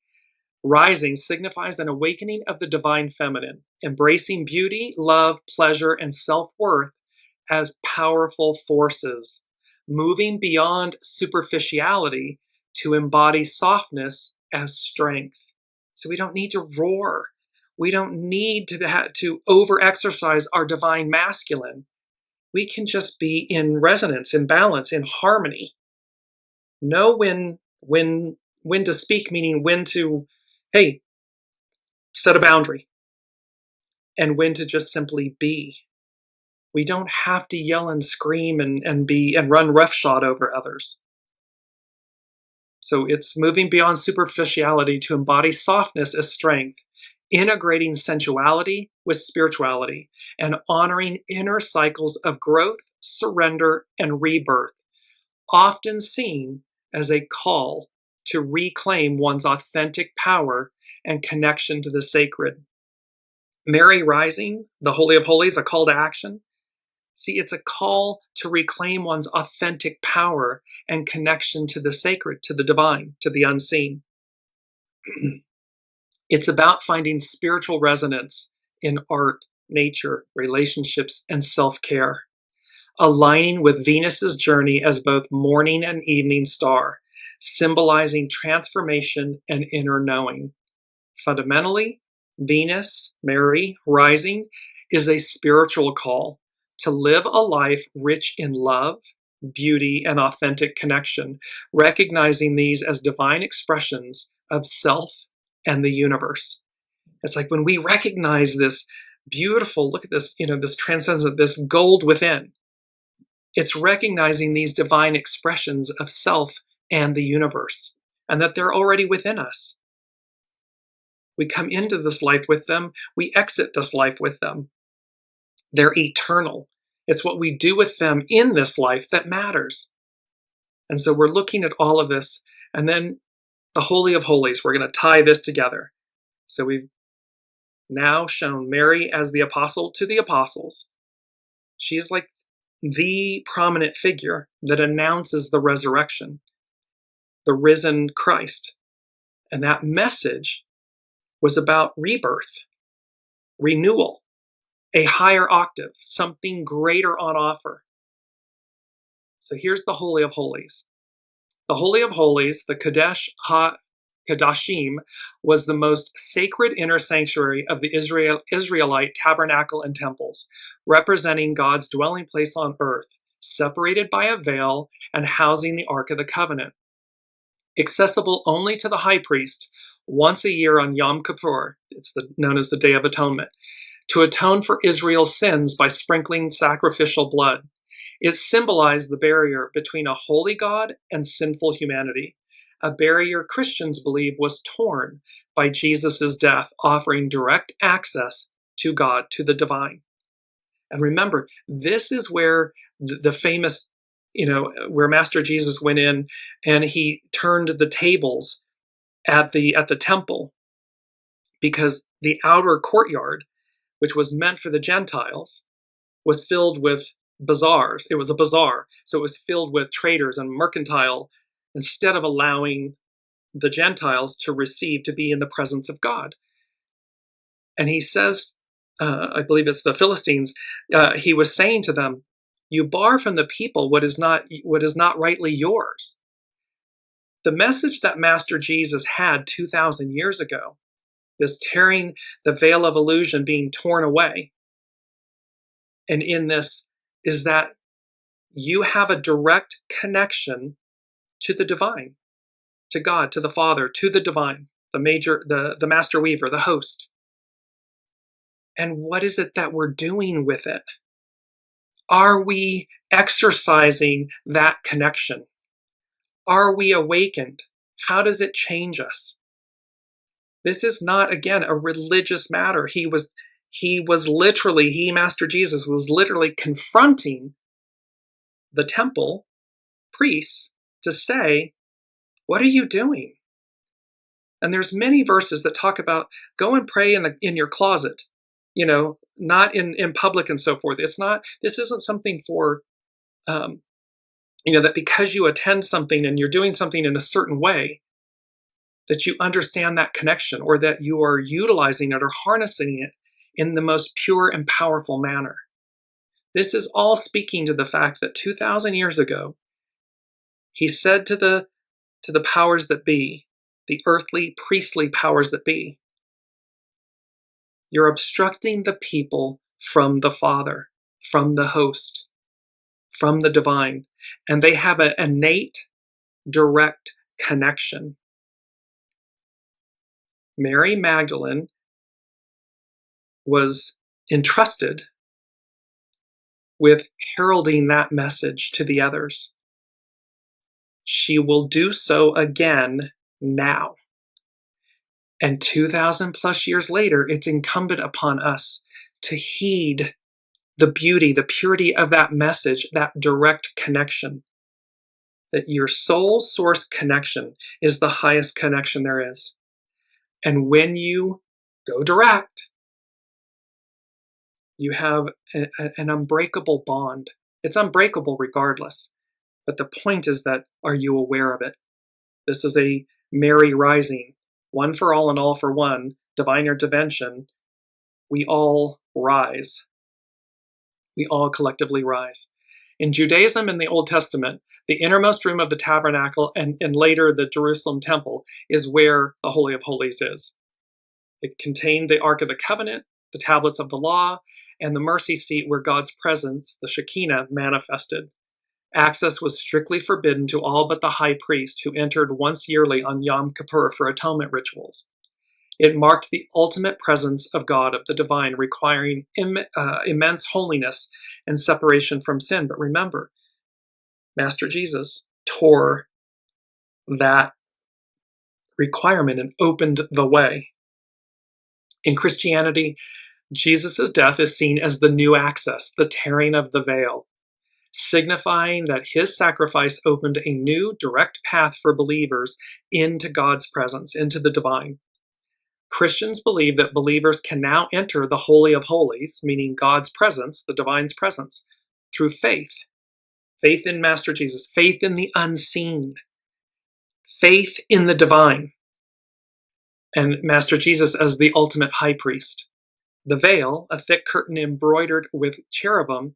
rising signifies an awakening of the divine feminine, embracing beauty, love, pleasure, and self-worth as powerful forces, moving beyond superficiality to embody softness as strength. So we don't need to roar. We don't need to over-exercise our divine masculine. We can just be in resonance, in balance, in harmony. Know when to speak, meaning when to, hey, set a boundary, and when to just simply be. We don't have to yell and scream and run roughshod over others. So it's moving beyond superficiality to embody softness as strength, integrating sensuality with spirituality, and honoring inner cycles of growth, surrender, and rebirth, often seen as a call to reclaim one's authentic power and connection to the sacred. Mary rising, the Holy of Holies, a call to action. See, it's a call to reclaim one's authentic power and connection to the sacred, to the divine, to the unseen. It's about finding spiritual resonance in art, nature, relationships, and self-care, aligning with Venus's journey as both morning and evening star, symbolizing transformation and inner knowing. Fundamentally, Venus, Mary, rising is a spiritual call to live a life rich in love, beauty, and authentic connection, recognizing these as divine expressions of self and the universe. It's like when we recognize this beautiful, look at this, this transcendence, this gold within. It's recognizing these divine expressions of self and the universe, and that they're already within us. We come into this life with them. We exit this life with them. They're eternal. It's what we do with them in this life that matters. And so we're looking at all of this. And then the Holy of Holies, we're going to tie this together. So we've now shown Mary as the apostle to the apostles. She's like the prominent figure that announces the resurrection, the risen Christ. And that message was about rebirth. renewal, a higher octave, something greater on offer. So here's the Holy of Holies. The Holy of Holies, the Kodesh HaKodashim, was the most sacred inner sanctuary of the Israelite tabernacle and temples, representing God's dwelling place on earth, separated by a veil and housing the Ark of the Covenant. Accessible only to the high priest once a year on Yom Kippur, known as the Day of Atonement, to atone for Israel's sins by sprinkling sacrificial blood. It symbolized the barrier between a holy God and sinful humanity, a barrier Christians believe was torn by Jesus' death, offering direct access to God, to the divine. And remember, this is where the famous, where Master Jesus went in and he turned the tables at the temple, because the outer courtyard, which was meant for the Gentiles, was filled with bazaars. It was a bazaar, so it was filled with traders and mercantile, instead of allowing the Gentiles to be in the presence of God. And he says, I believe it's the Philistines, he was saying to them, you bar from the people what is not rightly yours. The message that Master Jesus had 2,000 years ago, this tearing the veil of illusion being torn away, and in this is that you have a direct connection to the divine, to God, to the Father, to the divine, the master weaver, the host. And what is it that we're doing with it? Are we exercising that connection? Are we awakened? How does it change us? This is not, again, a religious matter. Master Jesus was literally confronting the temple priests to say, what are you doing? And there's many verses that talk about go and pray in your closet, not in public and so forth. This isn't something for, that because you attend something and you're doing something in a certain way, that you understand that connection, or that you are utilizing it or harnessing it in the most pure and powerful manner. This is all speaking to the fact that 2,000 years ago, he said to the powers that be, the earthly, priestly powers that be, you're obstructing the people from the Father, from the host, from the divine, and they have an innate, direct connection. Mary Magdalene was entrusted with heralding that message to the others. She will do so again now. And 2,000 plus years later, it's incumbent upon us to heed the beauty, the purity of that message, that direct connection. That your soul source connection is the highest connection there is. And when you go direct, you have an unbreakable bond. It's unbreakable regardless. But the point is that, are you aware of it? This is a Mary rising, one for all and all for one, divine intervention. We all rise. We all collectively rise. In Judaism in the Old Testament, the innermost room of the tabernacle and later the Jerusalem temple is where the Holy of Holies is. It contained the Ark of the Covenant, the tablets of the law, and the mercy seat where God's presence, the Shekinah, manifested. Access was strictly forbidden to all but the high priest, who entered once yearly on Yom Kippur for atonement rituals. It marked the ultimate presence of God, of the divine, requiring immense holiness and separation from sin. But remember, Master Jesus tore that requirement and opened the way. In Christianity, Jesus' death is seen as the new access, the tearing of the veil, signifying that his sacrifice opened a new direct path for believers into God's presence, into the divine. Christians believe that believers can now enter the Holy of Holies, meaning God's presence, the divine's presence, through faith. Faith in Master Jesus, faith in the unseen, faith in the divine, and Master Jesus as the ultimate high priest. The veil, a thick curtain embroidered with cherubim,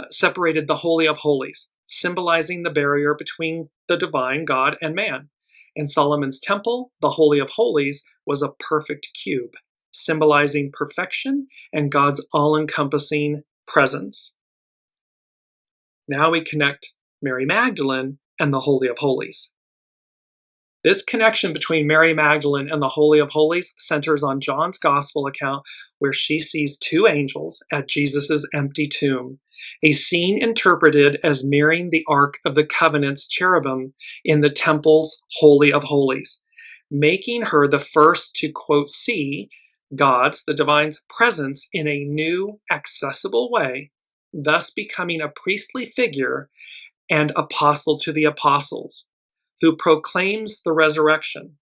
separated the Holy of Holies, symbolizing the barrier between the divine God and man. In Solomon's temple, the Holy of Holies was a perfect cube, symbolizing perfection and God's all-encompassing presence. Now we connect Mary Magdalene and the Holy of Holies. This connection between Mary Magdalene and the Holy of Holies centers on John's Gospel account, where she sees two angels at Jesus' empty tomb, a scene interpreted as mirroring the Ark of the Covenant's cherubim in the temple's Holy of Holies, making her the first to, quote, see God's, the divine's presence in a new, accessible way, thus becoming a priestly figure and apostle to the apostles, who proclaims the resurrection.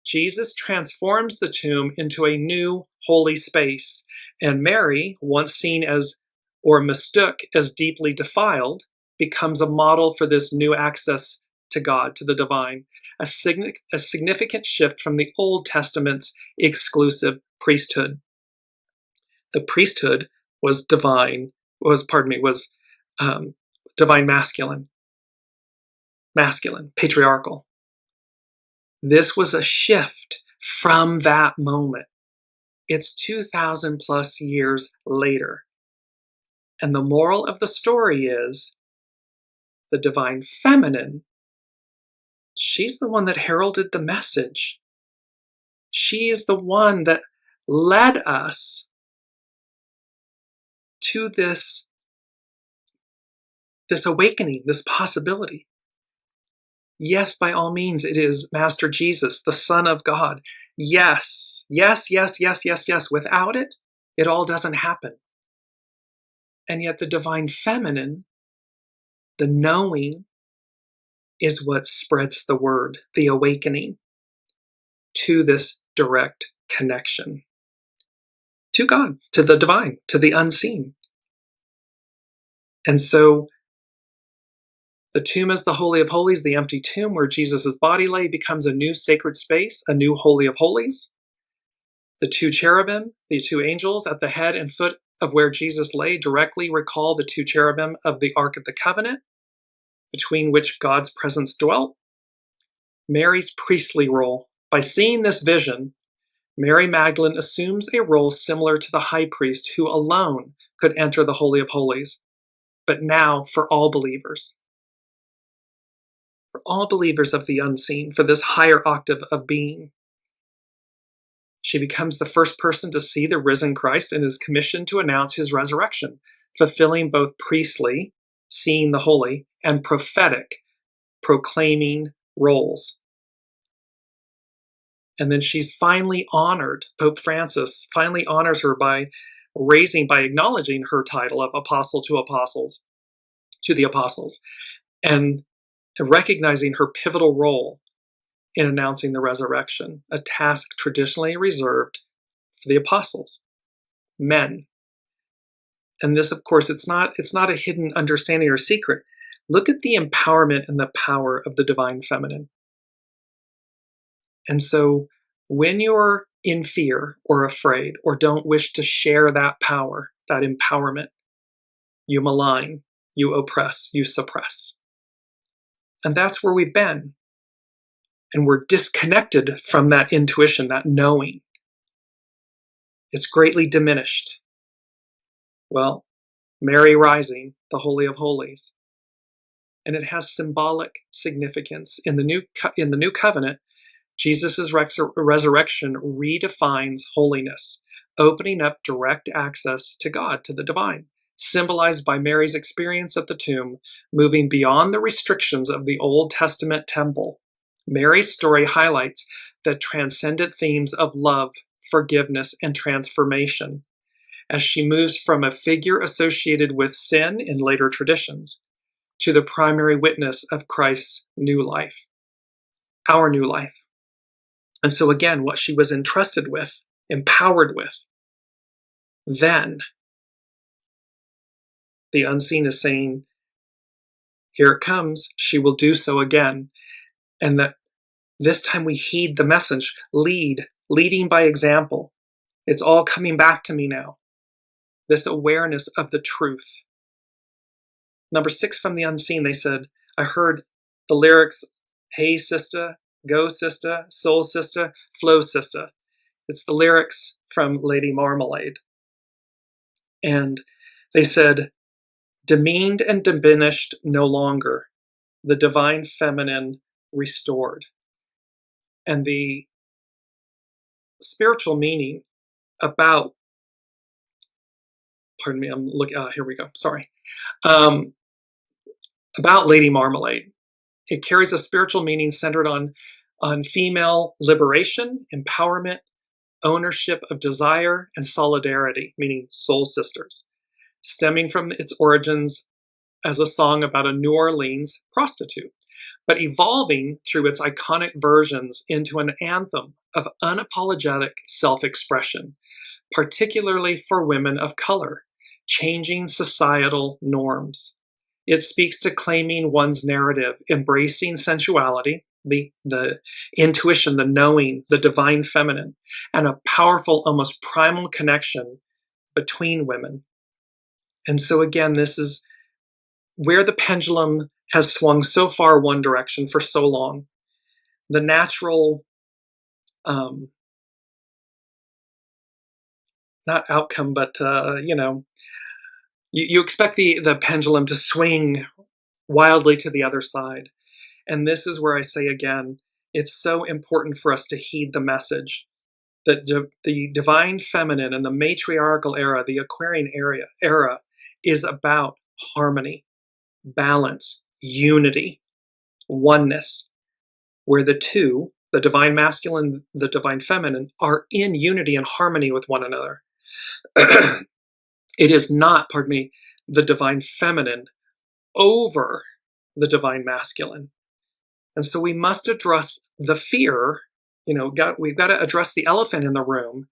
Jesus transforms the tomb into a new holy space, and Mary, once seen as or mistook as deeply defiled, becomes a model for this new access to God, to the divine, a significant shift from the Old Testament's exclusive priesthood. The priesthood was divine masculine, patriarchal. This was a shift from that moment. It's 2,000 plus years later. And the moral of the story is the divine feminine, she's the one that heralded the message. She's the one that led us to this awakening, this possibility. Yes, by all means, it is Master Jesus, the Son of God. Yes. Without it, it all doesn't happen. And yet the divine feminine, the knowing, is what spreads the word, the awakening to this direct connection to God, to the divine, to the unseen. And so the tomb is the Holy of Holies, the empty tomb where Jesus' body lay becomes a new sacred space, a new Holy of Holies. The two cherubim, the two angels at the head and foot of where Jesus lay directly recall the two cherubim of the Ark of the Covenant, between which God's presence dwelt. Mary's priestly role. By seeing this vision, Mary Magdalene assumes a role similar to the high priest who alone could enter the Holy of Holies, but now for all believers. For all believers of the unseen, for this higher octave of being. She becomes the first person to see the risen Christ and is commissioned to announce his resurrection, fulfilling both priestly, seeing the holy, and prophetic, proclaiming roles. And then she's finally honored. Pope Francis finally honors her by acknowledging her title of apostle to the apostles, and recognizing her pivotal role in announcing the resurrection, a task traditionally reserved for the apostles, men. And this, of course, it's not a hidden understanding or secret. Look at the empowerment and the power of the divine feminine. And so when you're in fear or afraid or don't wish to share that power, that empowerment, you malign, you oppress, you suppress. And that's where we've been. And we're disconnected from that intuition, that knowing. It's greatly diminished. Well, Mary rising, the Holy of Holies. And it has symbolic significance. In the new covenant, Jesus' resurrection redefines holiness, opening up direct access to God, to the divine, symbolized by Mary's experience at the tomb, moving beyond the restrictions of the Old Testament temple. Mary's story highlights the transcendent themes of love, forgiveness, and transformation as she moves from a figure associated with sin in later traditions to the primary witness of Christ's new life, our new life. And so again, what she was entrusted with, empowered with, then the unseen is saying, here it comes, she will do so again. And that this time we heed the message, leading by example. It's all coming back to me now. This awareness of the truth. Number 6 from the unseen, they said, I heard the lyrics, hey sister, go sister, soul sister, flow sister. It's the lyrics from Lady Marmalade. And they said, demeaned and diminished no longer, the divine feminine restored. And the spiritual meaning about, pardon me, I'm looking, here we go, sorry. About Lady Marmalade. It carries a spiritual meaning centered on female liberation, empowerment, ownership of desire, and solidarity, meaning soul sisters, stemming from its origins as a song about a New Orleans prostitute, but evolving through its iconic versions into an anthem of unapologetic self-expression, particularly for women of color, changing societal norms. It speaks to claiming one's narrative, embracing sensuality, the intuition, the knowing, the divine feminine, and a powerful, almost primal connection between women. And so again, this is where the pendulum has swung so far one direction for so long. The natural, not outcome, but, you expect the pendulum to swing wildly to the other side. And this is where I say again, it's so important for us to heed the message that the divine feminine and the matriarchal era, the Aquarian era is about harmony, balance, unity, oneness, where the two, the divine masculine, the divine feminine, are in unity and harmony with one another. It is not, pardon me, the divine feminine over the divine masculine. And so we must address the fear, we've got to address the elephant in the room,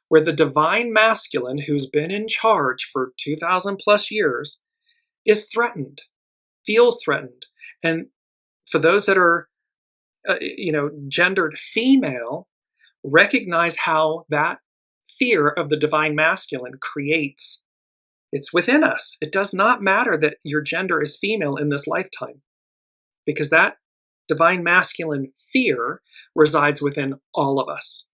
where the divine masculine, who's been in charge for 2,000 plus years, is threatened, feels threatened. And for those that are, gendered female, recognize how that fear of the divine masculine creates. It's within us. It does not matter that your gender is female in this lifetime, because that divine masculine fear resides within all of us.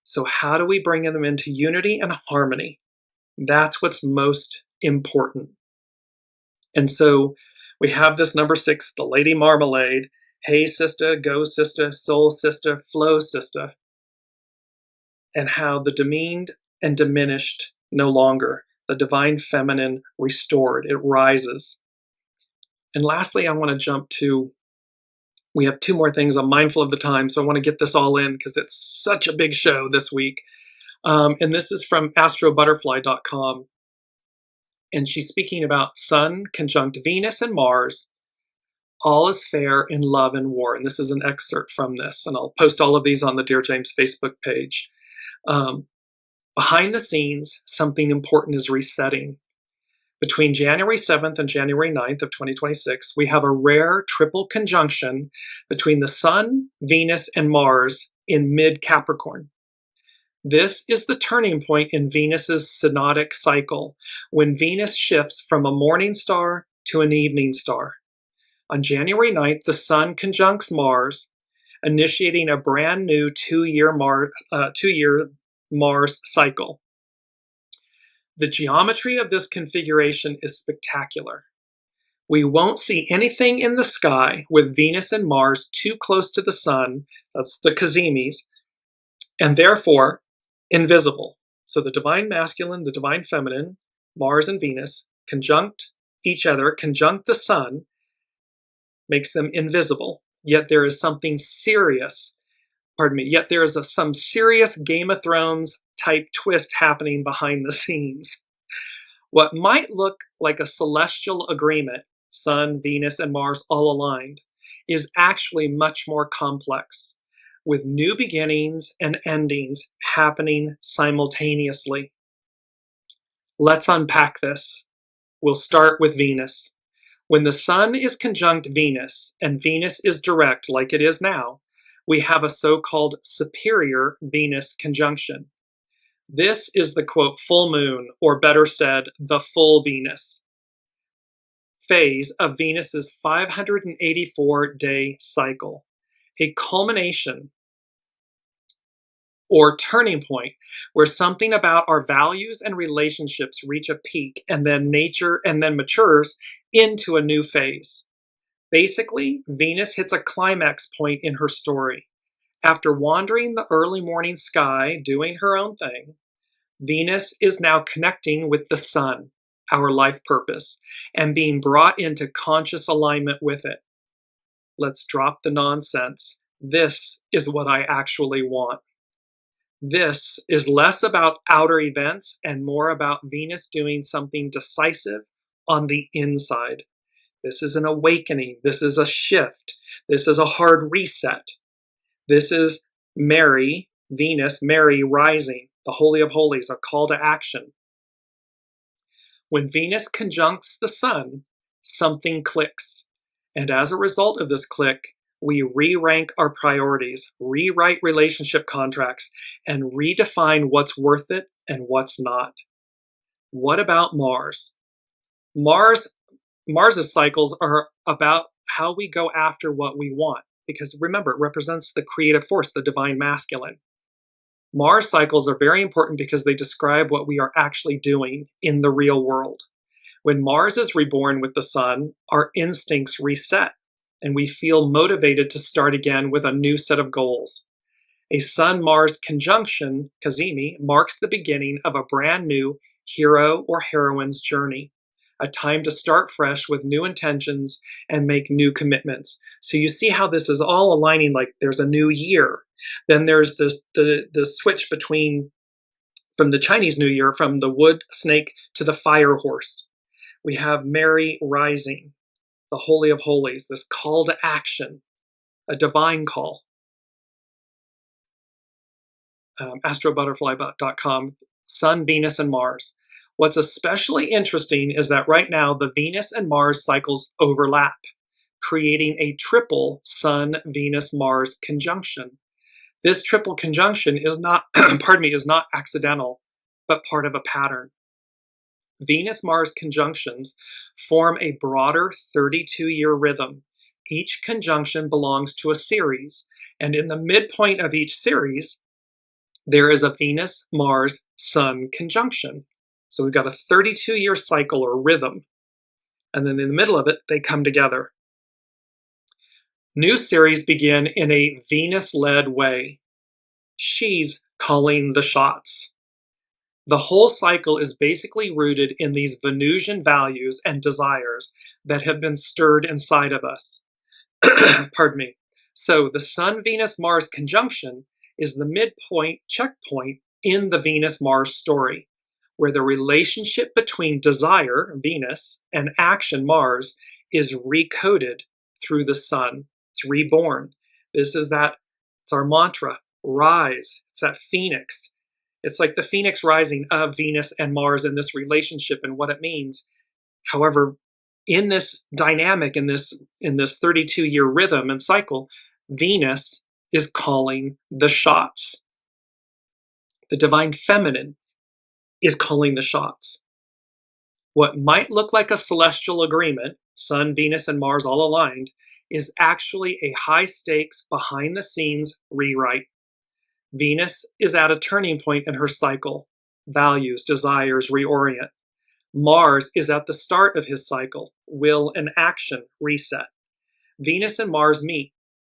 So how do we bring them into unity and harmony? That's what's most important. And so we have this number 6, the Lady Marmalade, hey sister, go sister, soul sister, flow sister, and how the demeaned and diminished no longer, the divine feminine restored, it rises. And lastly, I want to jump to, we have 2 more things. I'm mindful of the time, so I want to get this all in because it's such a big show this week. And this is from astrobutterfly.com. And she's speaking about Sun conjunct Venus and Mars. All is fair in love and war. And this is an excerpt from this. And I'll post all of these on the Dearjames Facebook page. Behind the scenes, something important is resetting. Between January 7th and January 9th of 2026, we have a rare triple conjunction between the Sun, Venus, and Mars in mid-Capricorn. This is the turning point in Venus's synodic cycle, when Venus shifts from a morning star to an evening star. On January 9th, the Sun conjuncts Mars, initiating a brand new 2-year Mars cycle. The geometry of this configuration is spectacular. We won't see anything in the sky with Venus and Mars too close to the Sun, that's the Cazimis, and therefore invisible. So the divine masculine, the divine feminine, Mars and Venus, conjunct each other, conjunct the Sun, makes them invisible. Yet there is something serious, yet there is some serious Game of Thrones type twist happening behind the scenes. What might look like a celestial agreement, Sun, Venus, and Mars all aligned, is actually much more complex, with new beginnings and endings happening simultaneously. Let's unpack this. We'll start with Venus. When the Sun is conjunct Venus and Venus is direct like it is now, we have a so-called superior Venus conjunction. This is the quote full moon, or better said, the full Venus phase of Venus's 584-day cycle, a culmination or turning point where something about our values and relationships reach a peak and then matures into a new phase. Basically, Venus hits a climax point in her story. After wandering the early morning sky, doing her own thing, Venus is now connecting with the sun, our life purpose, and being brought into conscious alignment with it. Let's drop the nonsense. This is what I actually want. This is less about outer events and more about Venus doing something decisive on the inside. This is an awakening. This is a shift. This is a hard reset. This is Mary, Venus, Mary rising, the Holy of Holies, a call to action. When Venus conjuncts the sun, something clicks. And as a result of this click, we re-rank our priorities, rewrite relationship contracts, and redefine what's worth it and what's not. What about Mars? Mars's cycles are about how we go after what we want, because remember, it represents the creative force, the divine masculine. Mars cycles are very important because they describe what we are actually doing in the real world. When Mars is reborn with the sun, our instincts reset, and we feel motivated to start again with a new set of goals. A Sun-Mars conjunction, Cazimi, marks the beginning of a brand new hero or heroine's journey, a time to start fresh with new intentions and make new commitments. So you see how this is all aligning, like there's a new year. Then there's the switch from the Chinese New Year, from the wood snake to the fire horse. We have Mary rising, the Holy of Holies, this call to action, a divine call. astrobutterfly.com, Sun, Venus, and Mars. What's especially interesting is that right now the Venus and Mars cycles overlap, creating a triple Sun, Venus, Mars conjunction. This triple conjunction is not, is not accidental, but part of a pattern. Venus-Mars conjunctions form a broader 32-year rhythm. Each conjunction belongs to a series, and in the midpoint of each series, there is a Venus-Mars-Sun conjunction. So we've got a 32-year cycle or rhythm, and then in the middle of it, they come together. New series begin in a Venus-led way. She's calling the shots. The whole cycle is basically rooted in these Venusian values and desires that have been stirred inside of us. Pardon me. So the Sun-Venus-Mars conjunction is the midpoint checkpoint in the Venus-Mars story, where the relationship between desire, Venus, and action, Mars, is recoded through the sun. It's reborn. It's our mantra, rise. It's that phoenix. It's like the phoenix rising of Venus and Mars in this relationship and what it means. However, in this dynamic, in this 32-year rhythm and cycle, Venus is calling the shots. The divine feminine is calling the shots. What might look like a celestial agreement, Sun, Venus, and Mars all aligned, is actually a high-stakes, behind-the-scenes rewrite. Venus is at a turning point in her cycle. Values, desires reorient. Mars is at the start of his cycle. Will and action reset. Venus and Mars meet.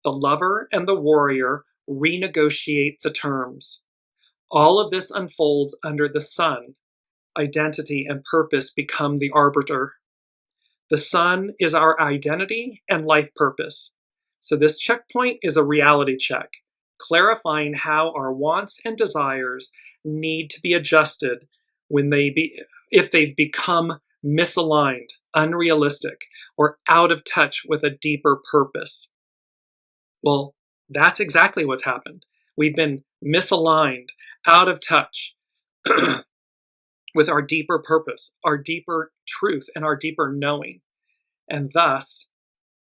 The lover and the warrior renegotiate the terms. All of this unfolds under the sun. Identity and purpose become the arbiter. The sun is our identity and life purpose. So this checkpoint is a reality check, clarifying how our wants and desires need to be adjusted if they've become misaligned, unrealistic, or out of touch with a deeper purpose. Well, that's exactly what's happened. We've been misaligned, out of touch with our deeper purpose, our deeper truth, and our deeper knowing. And thus,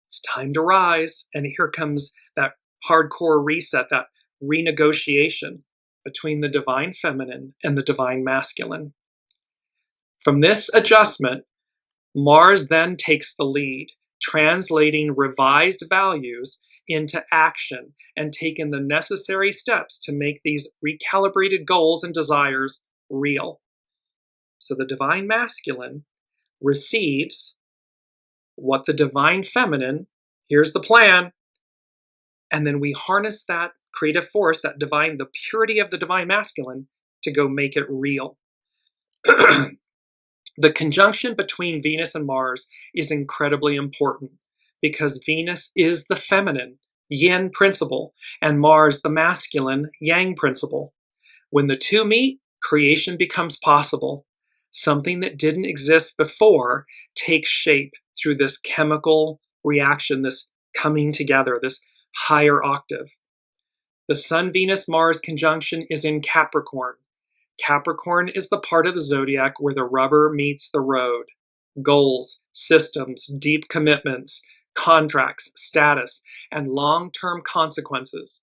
it's time to rise. And here comes that hardcore reset, that renegotiation. between the divine feminine and the divine masculine. From this adjustment, Mars then takes the lead, translating revised values into action and taking the necessary steps to make these recalibrated goals and desires real. So the divine masculine receives what the divine feminine, here's the plan, and then we harness that creative force, that divine, the purity of the divine masculine, to go make it real. The conjunction between Venus and Mars is incredibly important because Venus is the feminine, yin principle, and Mars the masculine, yang principle. When the two meet, creation becomes possible. Something that didn't exist before takes shape through this chemical reaction, this coming together, this higher octave. The Sun-Venus-Mars conjunction is in Capricorn. Capricorn is the part of the zodiac where the rubber meets the road. Goals, systems, deep commitments, contracts, status, and long-term consequences.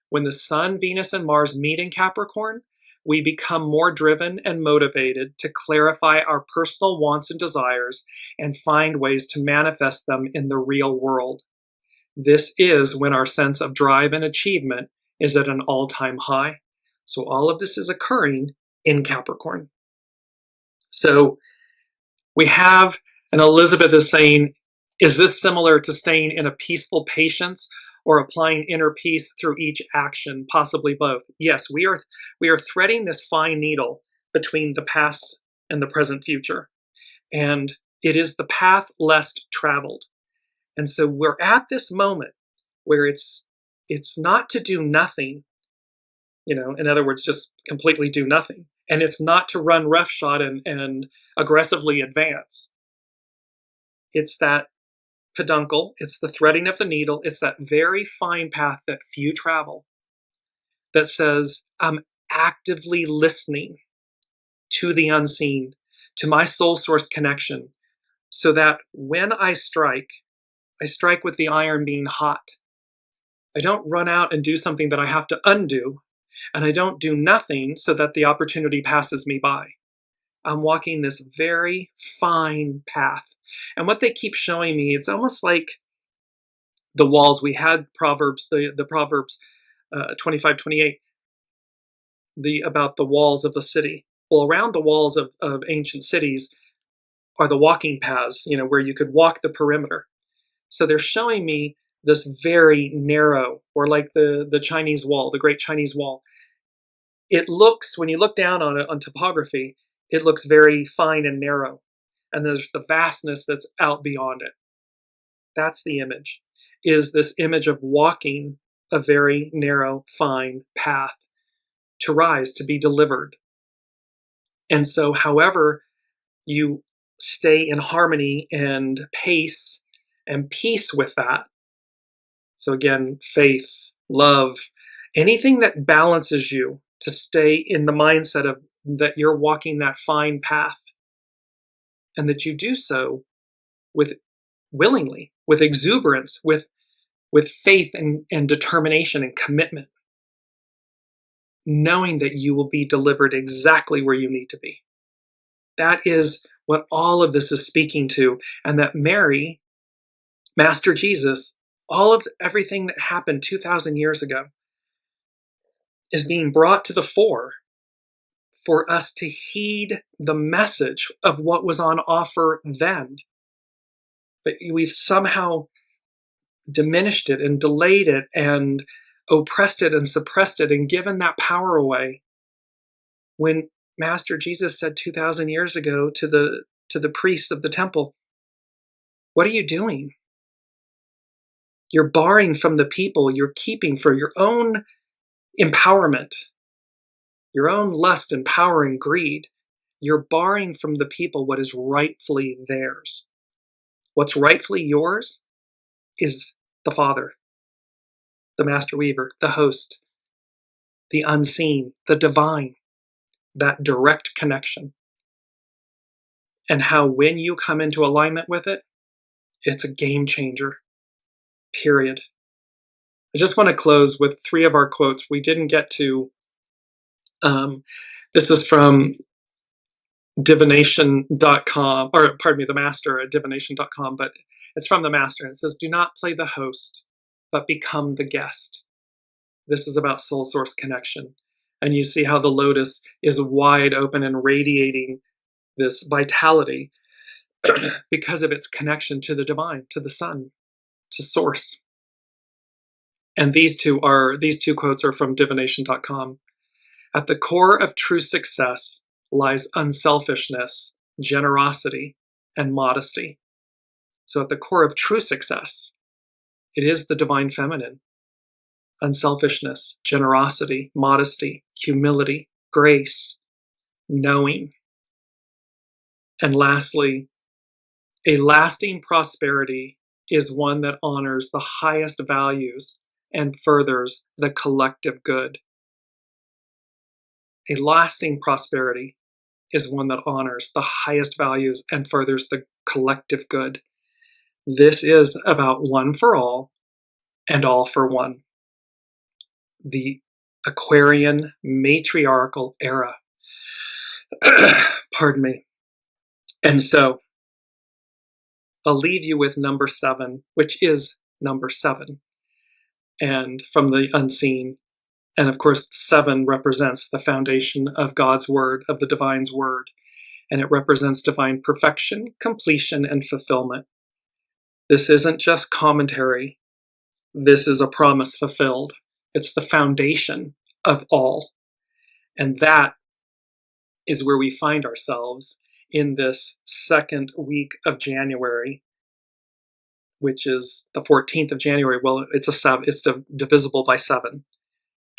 When the Sun, Venus, and Mars meet in Capricorn, we become more driven and motivated to clarify our personal wants and desires and find ways to manifest them in the real world. This is when our sense of drive and achievement is at an all-time high. So all of this is occurring in Capricorn. So we have, and Elizabeth is saying, is this similar to staying in a peaceful patience or applying inner peace through each action? Possibly both. Yes, we are threading this fine needle between the past and the present future. And it is the path less traveled. And so we're at this moment where it's not to do nothing, in other words, just completely do nothing. And it's not to run roughshod and aggressively advance. It's that peduncle, it's the threading of the needle, it's that very fine path that few travel that says, I'm actively listening to the unseen, to my soul source connection, so that when I strike with the iron being hot. I don't run out and do something that I have to undo, and I don't do nothing so that the opportunity passes me by. I'm walking this very fine path. And what they keep showing me, it's almost like the walls. We had Proverbs, the Proverbs 25-28, about the walls of the city. Well, around the walls of ancient cities are the walking paths, where you could walk the perimeter. So they're showing me this very narrow, or like the Chinese wall, the Great Chinese Wall. It looks, when you look down on it, on topography, it looks very fine and narrow. And there's the vastness that's out beyond it. That's the image, is this image of walking a very narrow, fine path to rise, to be delivered. And so however you stay in harmony and pace and peace with that. So again, faith, love, anything that balances you to stay in the mindset of that you're walking that fine path, and that you do so with willingly, with exuberance, with faith and determination and commitment, knowing that you will be delivered exactly where you need to be. That is what all of this is speaking to, and that Mary, Master Jesus, all of everything that happened 2,000 years ago is being brought to the fore for us to heed the message of what was on offer then. But we've somehow diminished it and delayed it and oppressed it and suppressed it and given that power away. When Master Jesus said 2,000 years ago to the priests of the temple, what are you doing? You're barring from the people, you're keeping for your own empowerment, your own lust and power and greed. You're barring from the people what is rightfully theirs. What's rightfully yours is the Father, the Master Weaver, the host, the unseen, the divine, that direct connection. And how when you come into alignment with it, it's a game changer, period. I just want to close with 3 of our quotes. We didn't get to This is from divination.com, or pardon me, the master at divination.com, but it's from the master. And it says, do not play the host, but become the guest. This is about soul source connection. And you see how the lotus is wide open and radiating this vitality because of its connection to the divine, to the sun, to source. And these two quotes are from divination.com. At the core of true success lies unselfishness, generosity, and modesty. So at the core of true success, it is the divine feminine. Unselfishness, generosity, modesty, humility, grace, knowing. And lastly, a lasting prosperity is one that honors the highest values and furthers the collective good. A lasting prosperity is one that honors the highest values and furthers the collective good. This is about one for all and all for one. The Aquarian matriarchal era. Pardon me. And so I'll leave you with number 7, which is number 7, and from the unseen. And of course, 7 represents the foundation of God's word, of the divine's word. And it represents divine perfection, completion, and fulfillment. This isn't just commentary. This is a promise fulfilled. It's the foundation of all. And that is where we find ourselves in this second week of January, which is the 14th of January. Well, it's divisible by 7.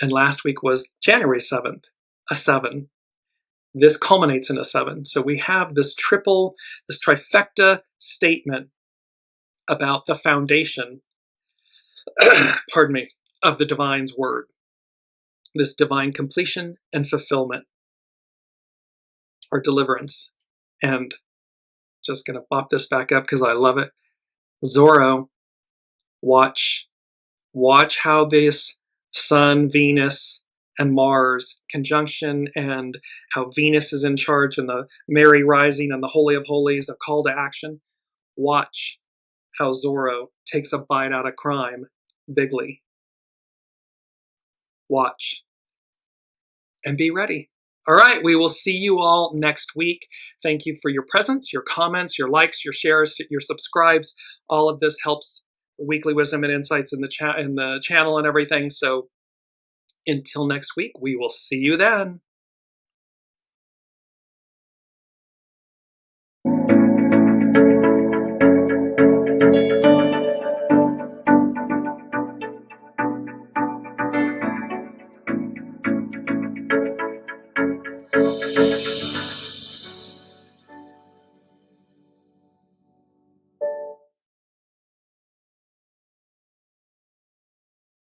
And last week was January 7th, a 7. This culminates in a 7. So we have this trifecta statement about the foundation, pardon me, of the divine's word. This divine completion and fulfillment, or deliverance. And just going to pop this back up because I love it. ZORRO, watch how this Sun, Venus, and Mars conjunction, and how Venus is in charge, and the Mary rising and the Holy of Holies, a call to action. Watch how ZORRO takes a bite out of crime bigly. Watch. And be ready. All right, we will see you all next week. Thank you for your presence, your comments, your likes, your shares, your subscribes. All of this helps Weekly Wisdom and Insights in the channel and everything. So until next week, we will see you then.